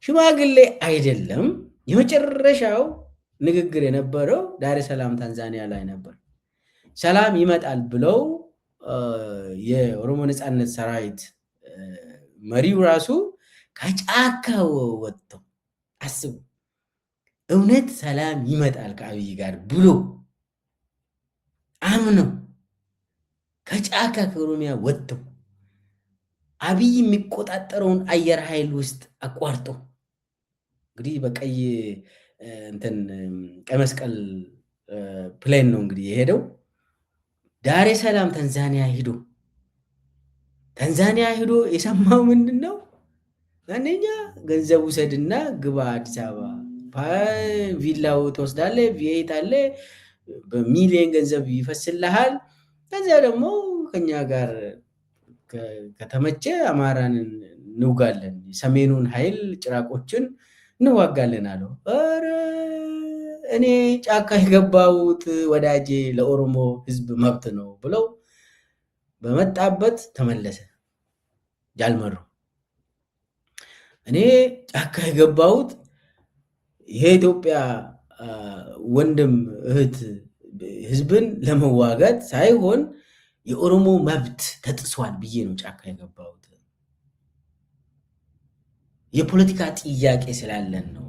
ሽማግሌ አይደለም የመጨረሻው ንግግር የነበረው ዳሬ ሰላም ታንዛኒያ ላይ ነበር። ሰላም ይመጣል ብለው የኦሮሞ ነፃነት ሰራዊት መሪው ራሱ ከጫካ ወጥተው አስቡ፣ እውነት ሰላም ይመጣል ከአብይ ጋር ብሎ አምነው ከጫካ ከኦሮሚያ ወጥተው አብይ የሚቆጣጠረውን አየር ኃይል ውስጥ አቋርጦ እንግዲህ በቀይ እንትን ቀይ መስቀል ፕሌን ነው እንግዲህ የሄደው ዳሬ ሰላም ታንዛኒያ ሂዶ የሰማው ምንድን ነው? አንደኛ ገንዘብ ውሰድና ግባ አዲስ አበባ፣ ቪላው ትወስዳለህ፣ ቪኤት አለ፣ በሚሊዮን ገንዘብ ይፈስልሃል። ከዚያ ደግሞ ከኛ ጋር ከተመቸ አማራን እንውጋለን፣ ሰሜኑን ኃይል ጭራቆችን እንዋጋለን አለው። ኧረ እኔ ጫካ የገባሁት ወዳጄ ለኦሮሞ ሕዝብ መብት ነው ብለው በመጣበት ተመለሰ። ጃልመሮ እኔ ጫካ የገባሁት የኢትዮጵያ ወንድም እህት ሕዝብን ለመዋጋት ሳይሆን የኦሮሞ መብት ተጥሷል ብዬ ነው ጫካ የገባሁት። የፖለቲካ ጥያቄ ስላለን ነው።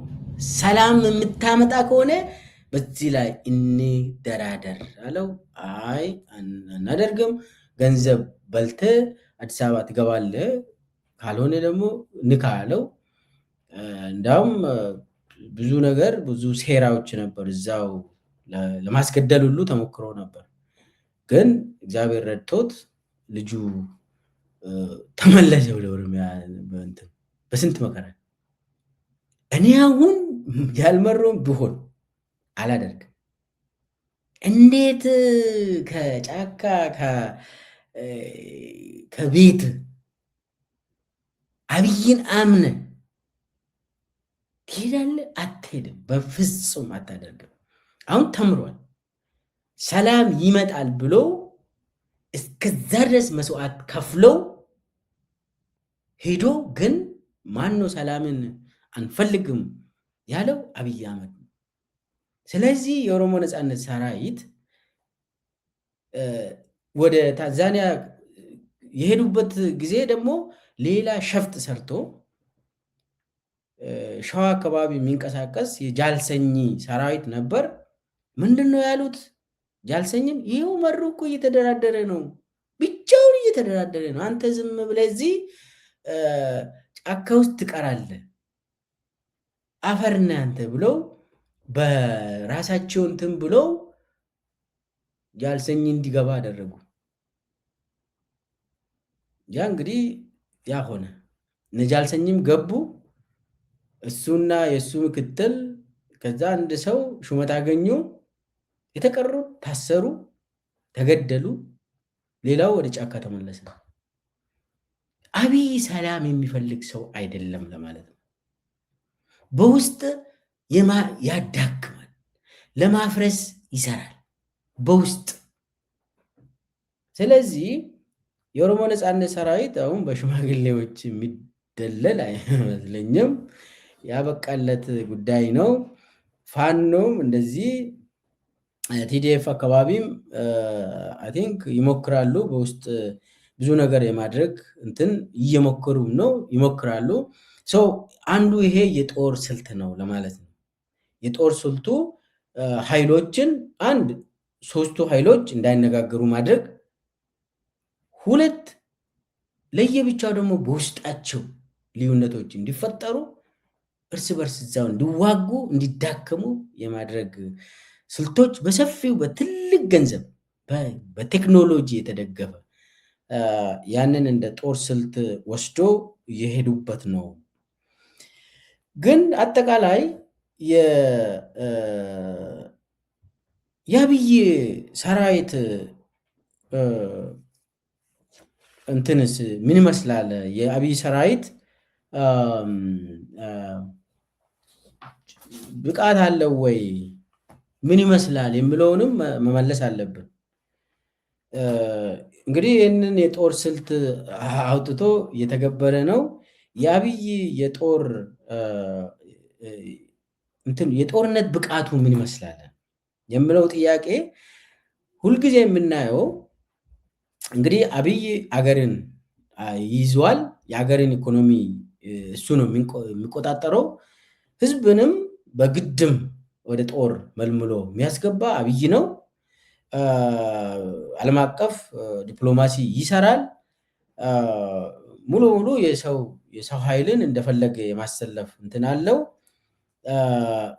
ሰላም የምታመጣ ከሆነ በዚህ ላይ እንደራደር አለው። አይ አናደርግም፣ ገንዘብ በልተ አዲስ አበባ ትገባለህ፣ ካልሆነ ደግሞ ንካ አለው። እንዳውም ብዙ ሴራዎች ነበር፣ እዛው ለማስገደል ሁሉ ተሞክሮ ነበር። ግን እግዚአብሔር ረድቶት ልጁ ተመለሰ ወደ ኦሮሚያ በስንት መከራ። እኔ አሁን ጃልመሮም ቢሆን አላደርግም። እንዴት ከጫካ ከቤት አብይን አምነ ትሄዳለህ? አትሄድም። በፍጹም አታደርግም። አሁን ተምሯል። ሰላም ይመጣል ብሎ እስከዛ ድረስ መስዋዕት ከፍለው ሄዶ ግን ማነው ሰላምን አንፈልግም ያለው? አብይ አህመድ ነው። ስለዚህ የኦሮሞ ነፃነት ሰራዊት ወደ ታንዛኒያ የሄዱበት ጊዜ ደግሞ ሌላ ሸፍጥ ሰርቶ ሸዋ አካባቢ የሚንቀሳቀስ የጃልሰኝ ሰራዊት ነበር። ምንድን ነው ያሉት? ጃልሰኝን ይኸው መሩ እኮ እየተደራደረ ነው፣ ብቻውን እየተደራደረ ነው። አንተ ዝም ብለህ እዚህ ጫካ ውስጥ ትቀራለህ፣ አፈርና አንተ ብለው በራሳቸው እንትን ብለው ጃልሰኝ እንዲገባ አደረጉ። ያ እንግዲህ ያ ሆነ። እነ ጃልሰኝም ገቡ፣ እሱና የእሱ ምክትል። ከዛ አንድ ሰው ሹመት አገኙ። የተቀሩት ታሰሩ፣ ተገደሉ። ሌላው ወደ ጫካ ተመለሰ። አብይ ሰላም የሚፈልግ ሰው አይደለም ለማለት ነው። በውስጥ ያዳክማል፣ ለማፍረስ ይሰራል በውስጥ። ስለዚህ የኦሮሞ ነጻነት ሰራዊት አሁን በሽማግሌዎች የሚደለል አይመስለኝም። ያበቃለት ጉዳይ ነው። ፋኖም እንደዚህ ቲዲኤፍ አካባቢም አይ ቲንክ ይሞክራሉ፣ በውስጥ ብዙ ነገር የማድረግ እንትን እየሞከሩም ነው፣ ይሞክራሉ። አንዱ ይሄ የጦር ስልት ነው ለማለት ነው። የጦር ስልቱ ኃይሎችን አንድ ሶስቱ ኃይሎች እንዳይነጋገሩ ማድረግ፣ ሁለት ለየብቻው ደግሞ በውስጣቸው ልዩነቶች እንዲፈጠሩ እርስ በርስ እዛው እንዲዋጉ እንዲዳከሙ የማድረግ ስልቶች በሰፊው በትልቅ ገንዘብ በቴክኖሎጂ የተደገፈ ያንን እንደ ጦር ስልት ወስዶ የሄዱበት ነው። ግን አጠቃላይ የአብይ ሰራዊት እንትንስ ምን ይመስላል? የአብይ ሰራዊት ብቃት አለው ወይ ምን ይመስላል የሚለውንም መመለስ አለብን። እንግዲህ ይህንን የጦር ስልት አውጥቶ እየተገበረ ነው። የአብይ የጦርነት ብቃቱ ምን ይመስላል የሚለው ጥያቄ ሁልጊዜ የምናየው እንግዲህ አብይ አገርን ይዟል። የአገርን ኢኮኖሚ እሱ ነው የሚቆጣጠረው። ህዝብንም በግድም ወደ ጦር መልምሎ የሚያስገባ አብይ ነው። ዓለም አቀፍ ዲፕሎማሲ ይሰራል። ሙሉ ሙሉ የሰው ኃይልን እንደፈለገ የማሰለፍ እንትን አለው።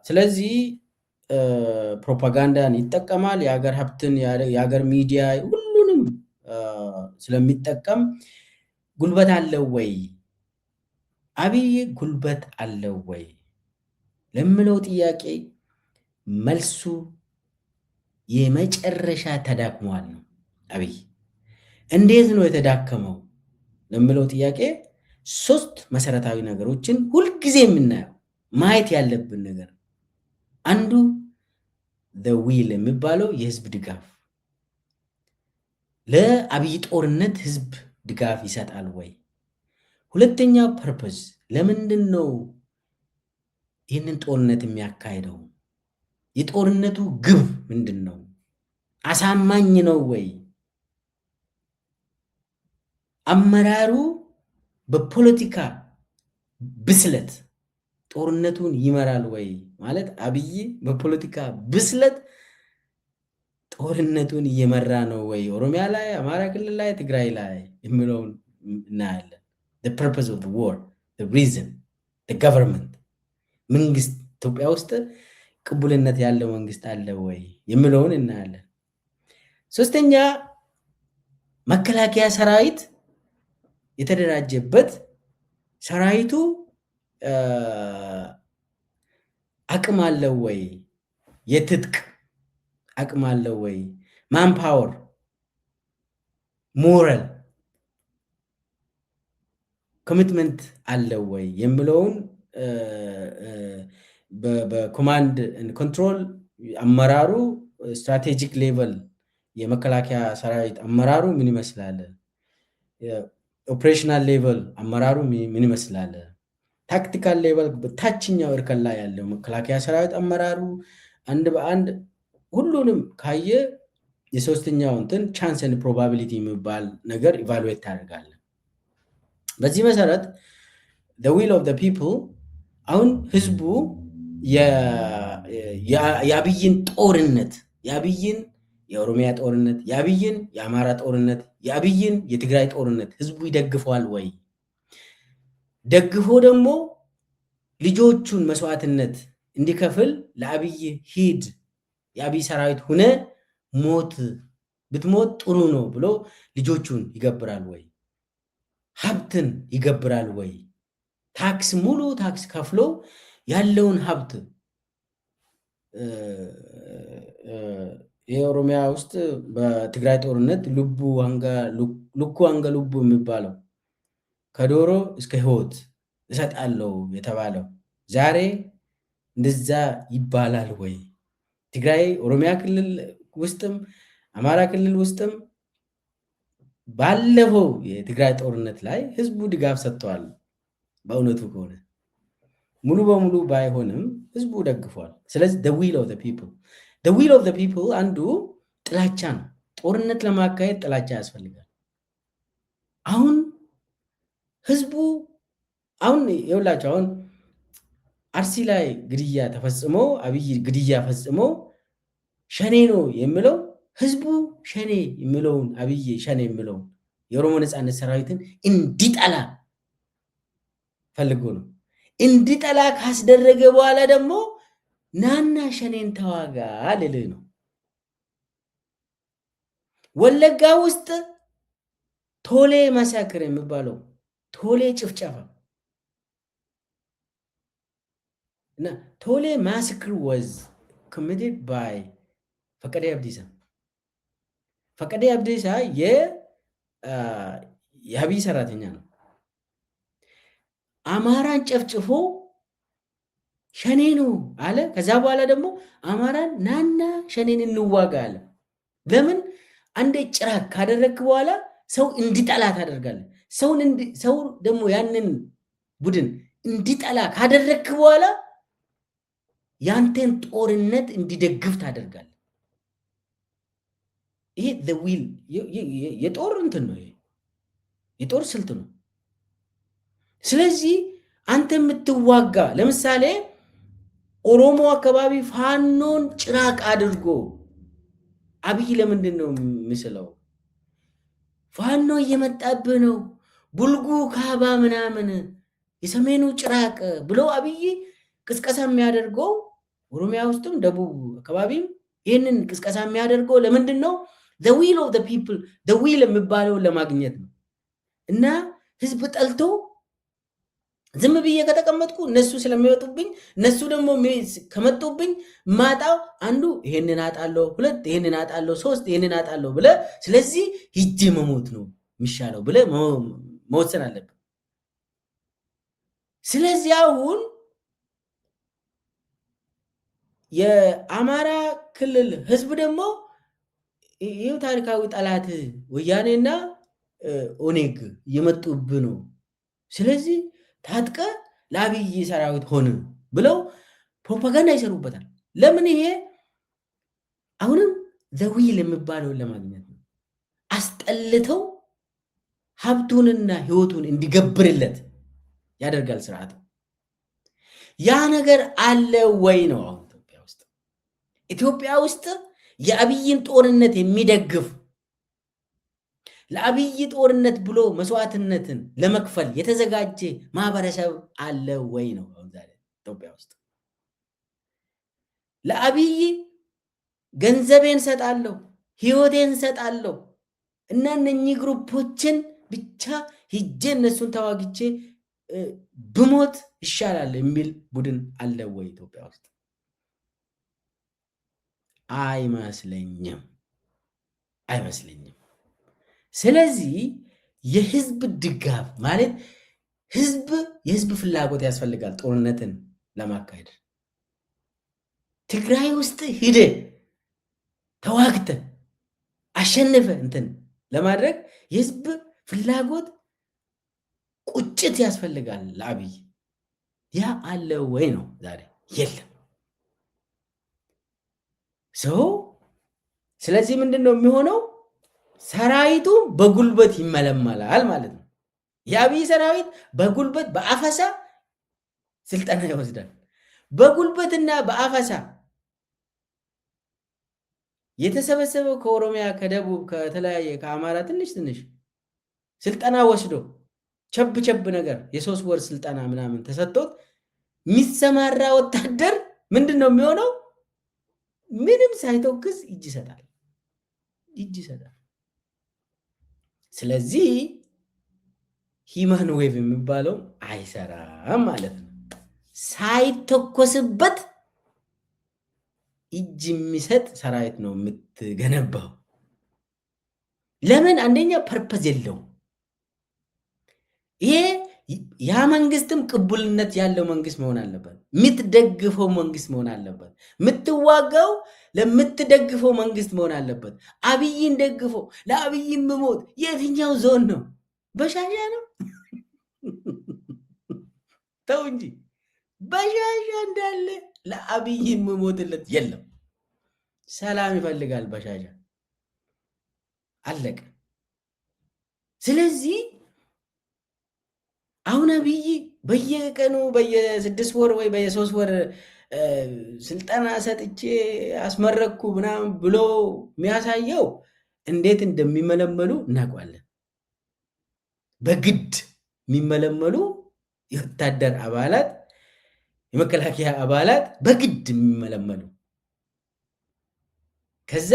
ስለዚህ ፕሮፓጋንዳን ይጠቀማል። የሀገር ሀብትን፣ የሀገር ሚዲያ ሁሉንም ስለሚጠቀም ጉልበት አለው ወይ? አብይ ጉልበት አለው ወይ ለምለው ጥያቄ መልሱ የመጨረሻ ተዳክሟል ነው። አብይ እንዴት ነው የተዳከመው ለምለው ጥያቄ ሶስት መሰረታዊ ነገሮችን ሁልጊዜ የምናየው ማየት ያለብን ነገር፣ አንዱ ዊል የሚባለው የህዝብ ድጋፍ፣ ለአብይ ጦርነት ህዝብ ድጋፍ ይሰጣል ወይ? ሁለተኛ ፐርፐዝ፣ ለምንድን ነው ይህንን ጦርነት የሚያካሂደው? የጦርነቱ ግብ ምንድን ነው? አሳማኝ ነው ወይ? አመራሩ በፖለቲካ ብስለት ጦርነቱን ይመራል ወይ? ማለት አብይ በፖለቲካ ብስለት ጦርነቱን እየመራ ነው ወይ? ኦሮሚያ ላይ፣ አማራ ክልል ላይ፣ ትግራይ ላይ የሚለውን እናያለን። the purpose of the war, the reason, the government መንግስት ኢትዮጵያ ውስጥ ቅቡልነት ያለው መንግስት አለ ወይ የሚለውን እናያለን። ሶስተኛ መከላከያ ሰራዊት የተደራጀበት ሰራዊቱ አቅም አለው ወይ? የትጥቅ አቅም አለው ወይ? ማንፓወር፣ ሞራል ኮሚትመንት አለው ወይ የሚለውን በኮማንድ ኮንትሮል አመራሩ ስትራቴጂክ ሌቨል የመከላከያ ሰራዊት አመራሩ ምን ይመስላል? ኦፕሬሽናል ሌቨል አመራሩ ምን ይመስላል? ታክቲካል ሌቨል በታችኛው እርከን ላይ ያለው መከላከያ ሰራዊት አመራሩ አንድ በአንድ ሁሉንም ካየ የሶስተኛው እንትን ቻንስ ኤንድ ፕሮባቢሊቲ የሚባል ነገር ኢቫሉዌት ታደርጋለህ። በዚህ መሰረት the will of the people አሁን ህዝቡ የአብይን ጦርነት፣ የአብይን የኦሮሚያ ጦርነት፣ የአብይን የአማራ ጦርነት፣ የአብይን የትግራይ ጦርነት ህዝቡ ይደግፈዋል ወይ? ደግፎ ደግሞ ልጆቹን መስዋዕትነት እንዲከፍል ለአብይ ሂድ፣ የአብይ ሰራዊት ሁነ ብትሞት ጥሩ ነው ብሎ ልጆቹን ይገብራል ወይ? ሀብትን ይገብራል ወይ? ታክስ ሙሉ ታክስ ከፍሎ ያለውን ሀብት የኦሮሚያ ውስጥ በትግራይ ጦርነት ልኩ አንገ ልቡ የሚባለው ከዶሮ እስከ ህይወት እሰጣለሁ የተባለው ዛሬ እንደዛ ይባላል ወይ? ትግራይ ኦሮሚያ ክልል ውስጥም አማራ ክልል ውስጥም ባለፈው የትግራይ ጦርነት ላይ ህዝቡ ድጋፍ ሰጥተዋል። በእውነቱ ከሆነ ሙሉ በሙሉ ባይሆንም ህዝቡ ደግፏል። ስለዚህ the will of the people the will of the people አንዱ ጥላቻ ነው። ጦርነት ለማካሄድ ጥላቻ ያስፈልጋል። አሁን ህዝቡ አሁን ይኸውላችሁ አሁን አርሲ ላይ ግድያ ተፈጽሞ አብይ ግድያ ፈጽሞ ሸኔ ነው የሚለው ህዝቡ ሸኔ የሚለውን አብይ ሸኔ የሚለውን የኦሮሞ ነፃነት ሰራዊትን እንዲጠላ ፈልጎ ነው። እንዲጠላ ካስደረገ በኋላ ደግሞ ናና ሸኔን ተዋጋ ልልህ ነው። ወለጋ ውስጥ ቶሌ ማሳክር የሚባለው ቶሌ ጭፍጨፋ እና ቶሌ ማሳክር was committed by ፈቀደ አብዲሳ። ፈቀደ አብዲሳ የአብይ ሰራተኛ ነው። አማራን ጨፍጭፎ ሸኔ ነው አለ። ከዛ በኋላ ደግሞ አማራን ናና ሸኔን እንዋጋ አለ። ለምን? አንዴ ጭራቅ ካደረግክ በኋላ ሰው እንዲጠላ ታደርጋለህ። ሰው ደግሞ ያንን ቡድን እንዲጠላ ካደረግክ በኋላ ያንተን ጦርነት እንዲደግፍ ታደርጋለህ። ይሄ ዊል የጦር እንትን ነው፣ የጦር ስልት ነው። ስለዚህ አንተ የምትዋጋ ለምሳሌ ኦሮሞ አካባቢ ፋኖን ጭራቅ አድርጎ አብይ ለምንድን ነው ምስለው? ፋኖ እየመጣብህ ነው፣ ቡልጉ ካባ ምናምን የሰሜኑ ጭራቅ ብሎ አብይ ቅስቀሳ የሚያደርገው ኦሮሚያ ውስጥም ደቡብ አካባቢም ይህንን ቅስቀሳ የሚያደርገው ለምንድን ነው? the will of the people the will የሚባለውን ለማግኘት ነው። እና ህዝብ ጠልቶ ዝም ብዬ ከተቀመጥኩ እነሱ ስለሚወጡብኝ እነሱ ደግሞ ከመጡብኝ ማጣው አንዱ ይሄንን አጣለሁ፣ ሁለት ይሄንን አጣለሁ፣ ሶስት ይሄንን አጣለሁ ብለ ስለዚህ ሂጄ መሞት ነው የሚሻለው ብለ መወሰን አለብን። ስለዚህ አሁን የአማራ ክልል ህዝብ ደግሞ ይህ ታሪካዊ ጠላት ወያኔና ኦኔግ እየመጡብ ነው፣ ስለዚህ ታጥቀ ለአብይ ሰራዊት ሆነ ብለው ፕሮፓጋንዳ ይሰሩበታል። ለምን? ይሄ አሁንም ዘዊል የሚባለውን ለማግኘት ነው። አስጠልተው ሀብቱንና ህይወቱን እንዲገብርለት ያደርጋል ስርዓቱ። ያ ነገር አለ ወይ ነው አሁን ኢትዮጵያ ውስጥ የአብይን ጦርነት የሚደግፍ ለአብይ ጦርነት ብሎ መስዋዕትነትን ለመክፈል የተዘጋጀ ማህበረሰብ አለ ወይ ነው አሁን ዛሬ ኢትዮጵያ ውስጥ። ለአብይ ገንዘቤን ሰጣለሁ፣ ህይወቴን ሰጣለሁ እና እነኚህ ግሩፖችን ብቻ ሂጄ እነሱን ተዋግቼ ብሞት ይሻላል የሚል ቡድን አለ ወይ ኢትዮጵያ ውስጥ? አይመስለኝም። ስለዚህ የህዝብ ድጋፍ ማለት የህዝብ ፍላጎት ያስፈልጋል ጦርነትን ለማካሄድ። ትግራይ ውስጥ ሂደ ተዋግተ አሸነፈ እንትን ለማድረግ የህዝብ ፍላጎት ቁጭት ያስፈልጋል ለአብይ። ያ አለ ወይ ነው ዛሬ? የለም። ስለዚህ ምንድን ነው የሚሆነው? ሰራዊቱ በጉልበት ይመለመላል ማለት ነው። የአብይ ሰራዊት በጉልበት በአፈሳ ስልጠና ይወስዳል። በጉልበትና በአፈሳ የተሰበሰበው ከኦሮሚያ፣ ከደቡብ፣ ከተለያየ ከአማራ ትንሽ ስልጠና ወስዶ ቸብ ነገር የ3 ወር ስልጠና ምናምን ተሰጥቶት የሚሰማራ ወታደር ምንድን ነው የሚሆነው? ምንም ሳይተኩስ እጅ ይሰጣል። ስለዚህ ሂማን ዌቭ የሚባለው አይሰራም ማለት ነው። ሳይተኮስበት እጅ የሚሰጥ ሰራዊት ነው የምትገነባው። ለምን? አንደኛ ፐርፐዝ የለውም። ይሄ ያ መንግስትም ቅቡልነት ያለው መንግስት መሆን አለበት። የምትደግፈው መንግስት መሆን አለበት። የምትዋጋው ለምትደግፈው መንግስት መሆን አለበት። አብይን ደግፎ ለአብይ ምሞት የትኛው ዞን ነው? በሻሻ ነው? ተው እንጂ በሻሻ እንዳለ ለአብይ ምሞትለት የለም። ሰላም ይፈልጋል በሻሻ አለቀ። ስለዚህ አሁን አብይ በየቀኑ በየ6 ወር ወይ በየ3 ወር ስልጠና ሰጥቼ አስመረኩ ምናምን ብሎ የሚያሳየው እንዴት እንደሚመለመሉ እናውቃለን። በግድ የሚመለመሉ የወታደር አባላት፣ የመከላከያ አባላት በግድ የሚመለመሉ ከዛ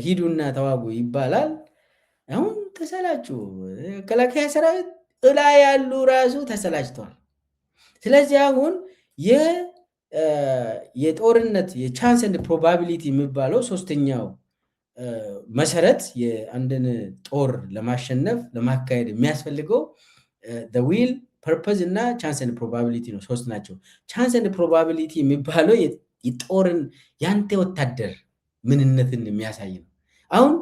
ሂዱና ተዋጉ ይባላል። አሁን ተሰላችሁ። መከላከያ ሰራዊት እላ ያሉ ራሱ ተሰላችተዋል። ስለዚህ አሁን የጦርነት የቻንስ ኤንድ ፕሮባቢሊቲ የሚባለው ሶስተኛው መሰረት የአንድን ጦር ለማሸነፍ ለማካሄድ የሚያስፈልገው ዊል ፐርፐዝ እና ቻንስ ኤንድ ፕሮባቢሊቲ ነው። ሶስት ናቸው። ቻንስ ኤንድ ፕሮባቢሊቲ የሚባለው የጦርን ያንተ ወታደር ምንነትን የሚያሳይ ነው። አሁን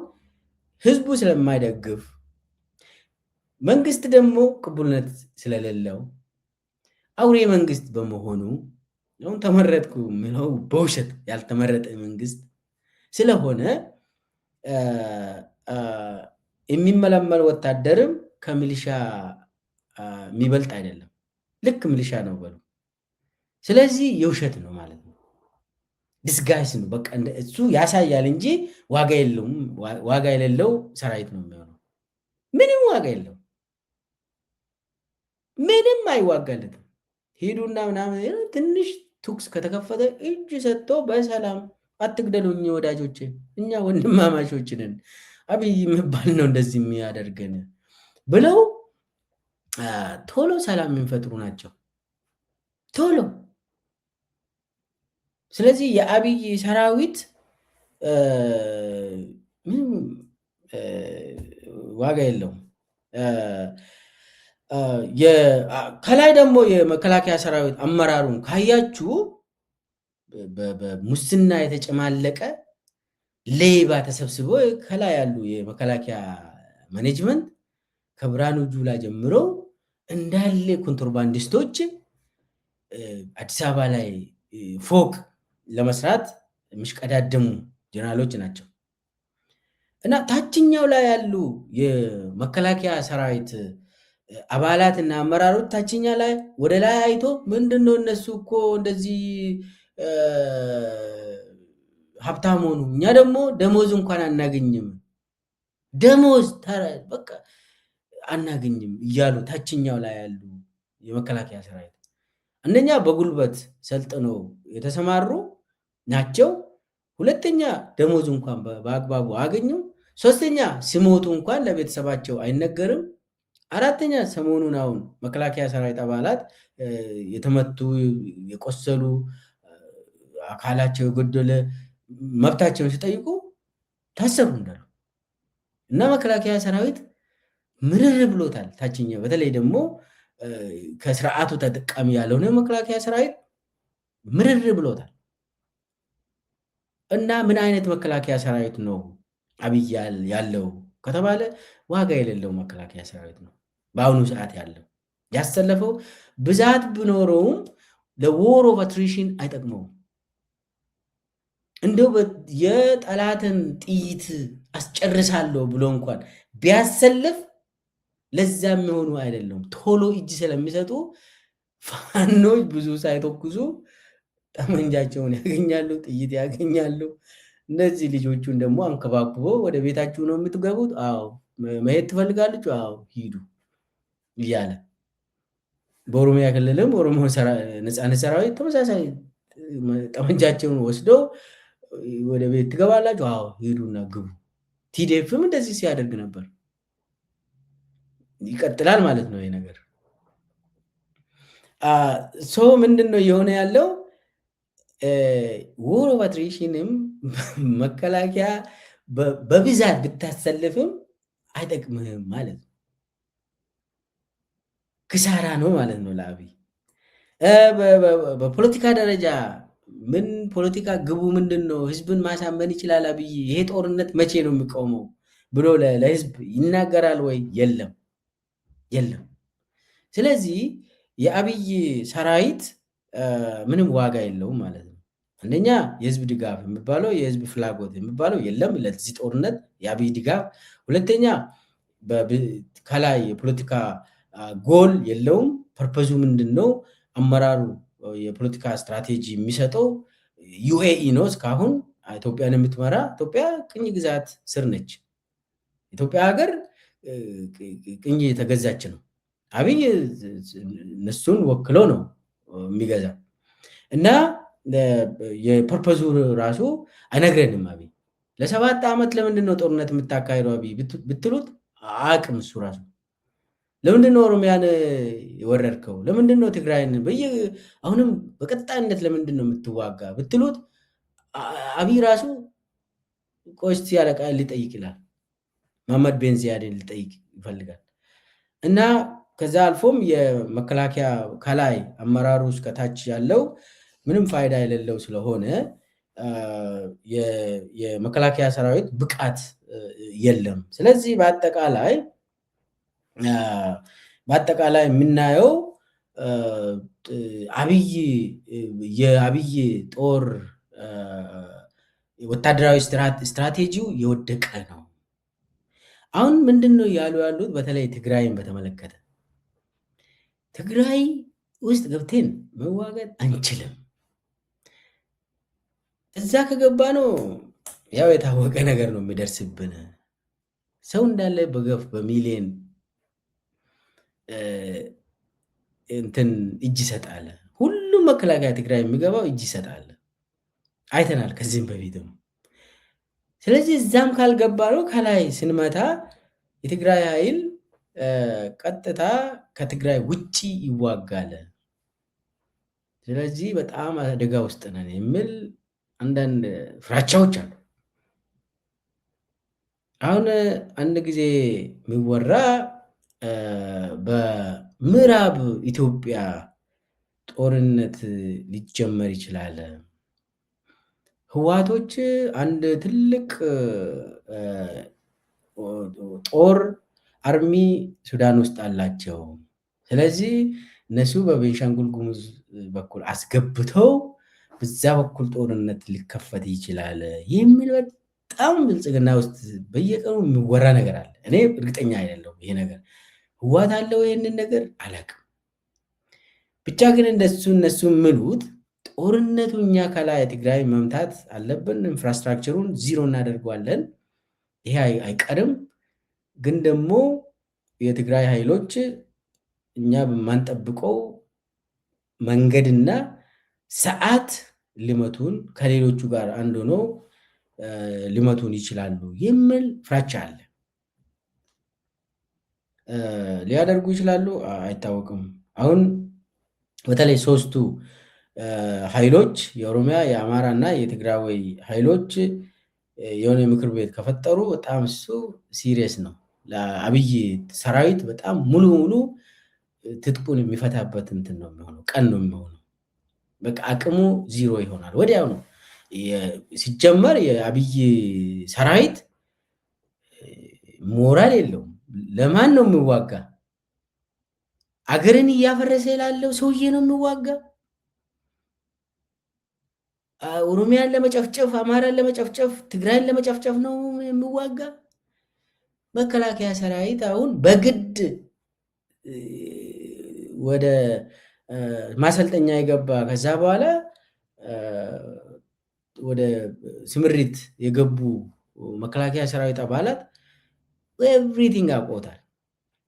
ህዝቡ ስለማይደግፍ መንግስት ደግሞ ቅቡልነት ስለሌለው አውሬ መንግስት በመሆኑ አሁን ተመረጥኩ ምለው በውሸት ያልተመረጠ መንግስት ስለሆነ የሚመለመል ወታደርም ከሚሊሻ የሚበልጥ አይደለም። ልክ ሚሊሻ ነው በሉ። ስለዚህ የውሸት ነው ማለት ነው። ዲስጋይስ ነው። በቃ እሱ ያሳያል እንጂ ዋጋ የለውም። ዋጋ የሌለው ሰራዊት ነው የሚሆነው። ምንም ዋጋ የለው፣ ምንም አይዋጋለትም። ሂዱና ምናምን ትንሽ ቱክስ ከተከፈተ እጅ ሰጥቶ በሰላም አትግደሉኝ ወዳጆች፣ እኛ ወንድማማቾችንን አብይ የሚባል ነው እንደዚህ የሚያደርገን ብለው ቶሎ ሰላም የሚፈጥሩ ናቸው ቶሎ። ስለዚህ የአብይ ሰራዊት ምንም ዋጋ የለውም። ከላይ ደግሞ የመከላከያ ሰራዊት አመራሩን ካያችሁ በሙስና የተጨማለቀ ሌባ ተሰብስቦ ከላይ ያሉ የመከላከያ ማኔጅመንት ከብርሃኑ ጁላ ጀምሮ እንዳለ ኮንትሮባንዲስቶች አዲስ አበባ ላይ ፎቅ ለመስራት የሚሽቀዳደሙ ጀነራሎች ናቸው። እና ታችኛው ላይ ያሉ የመከላከያ ሰራዊት አባላትና አመራሮች ታችኛ ላይ ወደ ላይ አይቶ ምንድነው እነሱ እኮ እንደዚህ ሀብታም ሆኑ፣ እኛ ደግሞ ደሞዝ እንኳን አናገኝም፣ ደሞዝ በቃ አናገኝም እያሉ ታችኛው ላይ ያሉ የመከላከያ ሰራዊት አንደኛ በጉልበት ሰልጥነው የተሰማሩ ናቸው። ሁለተኛ ደሞዝ እንኳን በአግባቡ አገኙም። ሶስተኛ ሲሞቱ እንኳን ለቤተሰባቸው አይነገርም። አራተኛ ሰሞኑን አሁን መከላከያ ሰራዊት አባላት የተመቱ የቆሰሉ አካላቸው የጎደለ መብታቸውን ሲጠይቁ ታሰሩ እንዳሉ እና መከላከያ ሰራዊት ምርር ብሎታል። ታችኛው በተለይ ደግሞ ከስርዓቱ ተጠቃሚ ያልሆነ መከላከያ ሰራዊት ምርር ብሎታል። እና ምን አይነት መከላከያ ሰራዊት ነው አብይ ያለው ከተባለ ዋጋ የሌለው መከላከያ ሰራዊት ነው በአሁኑ ሰዓት ያለው። ያሰለፈው ብዛት ቢኖረውም ለዎር ኦፍ አትሪሽን አይጠቅመውም። እንደው የጠላትን ጥይት አስጨርሳለሁ ብሎ እንኳን ቢያሰልፍ ለዛ የሚሆኑ አይደለም። ቶሎ እጅ ስለሚሰጡ ፋኖች ብዙ ሳይተኩሱ ጠመንጃቸውን ያገኛሉ፣ ጥይት ያገኛሉ። እነዚህ ልጆቹን ደግሞ አንከባክቦ ወደ ቤታችሁ ነው የምትገቡት፣ አዎ መሄድ ትፈልጋለች፣ አዎ ሂዱ እያለ በኦሮሚያ ክልልም ኦሮሞ ነፃነት ሰራዊት ተመሳሳይ ጠመንጃቸውን ወስደው ወደ ቤት ትገባላችሁ፣ አዎ ሂዱና ግቡ። ቲዲኤፍም እንደዚህ ሲያደርግ ነበር። ይቀጥላል ማለት ነው ይሄ ነገር። ምንድን ነው የሆነ ያለው? ውር ኦፍ አትሪሽንም መከላከያ በብዛት ብታሰልፍም አይጠቅምህም ማለት ነው። ክሳራ ነው ማለት ነው ለአብይ። በፖለቲካ ደረጃ ምን ፖለቲካ ግቡ ምንድን ነው? ህዝብን ማሳመን ይችላል አብይ? ይሄ ጦርነት መቼ ነው የሚቆመው ብሎ ለህዝብ ይናገራል ወይ? የለም የለም። ስለዚህ የአብይ ሰራዊት ምንም ዋጋ የለውም ማለት ነው። አንደኛ የህዝብ ድጋፍ የሚባለው የህዝብ ፍላጎት የሚባለው የለም ለዚህ ጦርነት የአብይ ድጋፍ። ሁለተኛ ከላይ የፖለቲካ ጎል የለውም። ፐርፐዙ ምንድን ነው? አመራሩ የፖለቲካ ስትራቴጂ የሚሰጠው ዩኤኢ ነው። እስካሁን ኢትዮጵያን የምትመራ ኢትዮጵያ ቅኝ ግዛት ስር ነች። ኢትዮጵያ ሀገር ቅኝ የተገዛች ነው። አብይ እነሱን ወክሎ ነው የሚገዛ እና የፐርፐዙ ራሱ አይነግረንም። አብይ ለ7 ዓመት ለምንድን ነው ጦርነት የምታካሂደው አብይ ብትሉት አቅም እሱ ራሱ ለምንድን ነው ኦሮሚያን የወረድከው? ለምንድን ነው ትግራይን አሁንም በቀጣይነት ለምንድን ነው የምትዋጋ ብትሉት አብይ ራሱ ቆስቲ ያለቃ ሊጠይቅ ይላል። መሐመድ ቤን ዚያድን ሊጠይቅ ይፈልጋል። እና ከዛ አልፎም የመከላከያ ከላይ አመራሩ እስከታች ያለው ምንም ፋይዳ የሌለው ስለሆነ የመከላከያ ሰራዊት ብቃት የለም። ስለዚህ በአጠቃላይ የምናየው የአብይ ጦር ወታደራዊ ስትራቴጂው የወደቀ ነው። አሁን ምንድን ነው እያሉ ያሉት? በተለይ ትግራይን በተመለከተ ትግራይ ውስጥ ገብቴን መዋጋት አንችልም። እዛ ከገባ ነው ያው የታወቀ ነገር ነው የሚደርስብን። ሰው እንዳለ በገፍ በሚሊየን እንትን እጅ ይሰጣል። ሁሉም መከላከያ ትግራይ የሚገባው እጅ ይሰጣል። አይተናል ከዚህም በፊትም። ስለዚህ እዛም ካልገባ ነው ከላይ ስንመታ የትግራይ ኃይል ቀጥታ ከትግራይ ውጪ ይዋጋል። ስለዚህ በጣም አደጋ ውስጥ ነን የሚል አንዳንድ ፍራቻዎች አሉ። አሁን አንድ ጊዜ የሚወራ በምዕራብ ኢትዮጵያ ጦርነት ሊጀመር ይችላል። ህዋቶች አንድ ትልቅ ጦር አርሚ ሱዳን ውስጥ አላቸው። ስለዚህ እነሱ በቤንሻንጉል ጉሙዝ በኩል አስገብተው በዛ በኩል ጦርነት ሊከፈት ይችላል የሚል በጣም ብልጽግና ውስጥ በየቀኑ የሚወራ ነገር አለ። እኔ እርግጠኛ አይደለሁም ይሄ ነገር ህዋት አለው ይህንን ነገር አላውቅም። ብቻ ግን እነሱ ምሉት ጦርነቱ እኛ ከላይ ትግራይ መምታት አለብን፣ ኢንፍራስትራክቸሩን ዚሮ እናደርገዋለን፣ ይሄ አይቀርም። ግን ደግሞ የትግራይ ኃይሎች እኛ በማንጠብቀው መንገድና ሰዓት ሊመቱን ከሌሎቹ ጋር አንድ ሆኖ ሊመቱን ይችላሉ የሚል ፍራቻ አለ። ሊያደርጉ ይችላሉ አይታወቅም። አሁን በተለይ ሶስቱ ኃይሎች የኦሮሚያ፣ የአማራ እና የትግራይ ኃይሎች የሆነ ምክር ቤት ከፈጠሩ በጣም እሱ ሲሪየስ ነው። ለአብይ ሰራዊት በጣም ሙሉ ሙሉ ትጥቁን የሚፈታበት እንትን ነው የሚሆነው፣ ቀን ነው የሚሆነው። በቃ አቅሙ ዚሮ ይሆናል ወዲያው ነው። ሲጀመር የአብይ ሰራዊት ሞራል የለውም። ለማን ነው የሚዋጋ? አገርን እያፈረሰ ላለው ሰውዬ ነው የሚዋጋ። ኦሮሚያን ለመጨፍጨፍ፣ አማራን ለመጨፍጨፍ፣ ትግራይን ለመጨፍጨፍ ነው የሚዋጋ። መከላከያ ሰራዊት አሁን በግድ ወደ ማሰልጠኛ የገባ ከዛ በኋላ ወደ ስምሪት የገቡ መከላከያ ሰራዊት አባላት ኤቭሪቲንግ አውቆታል።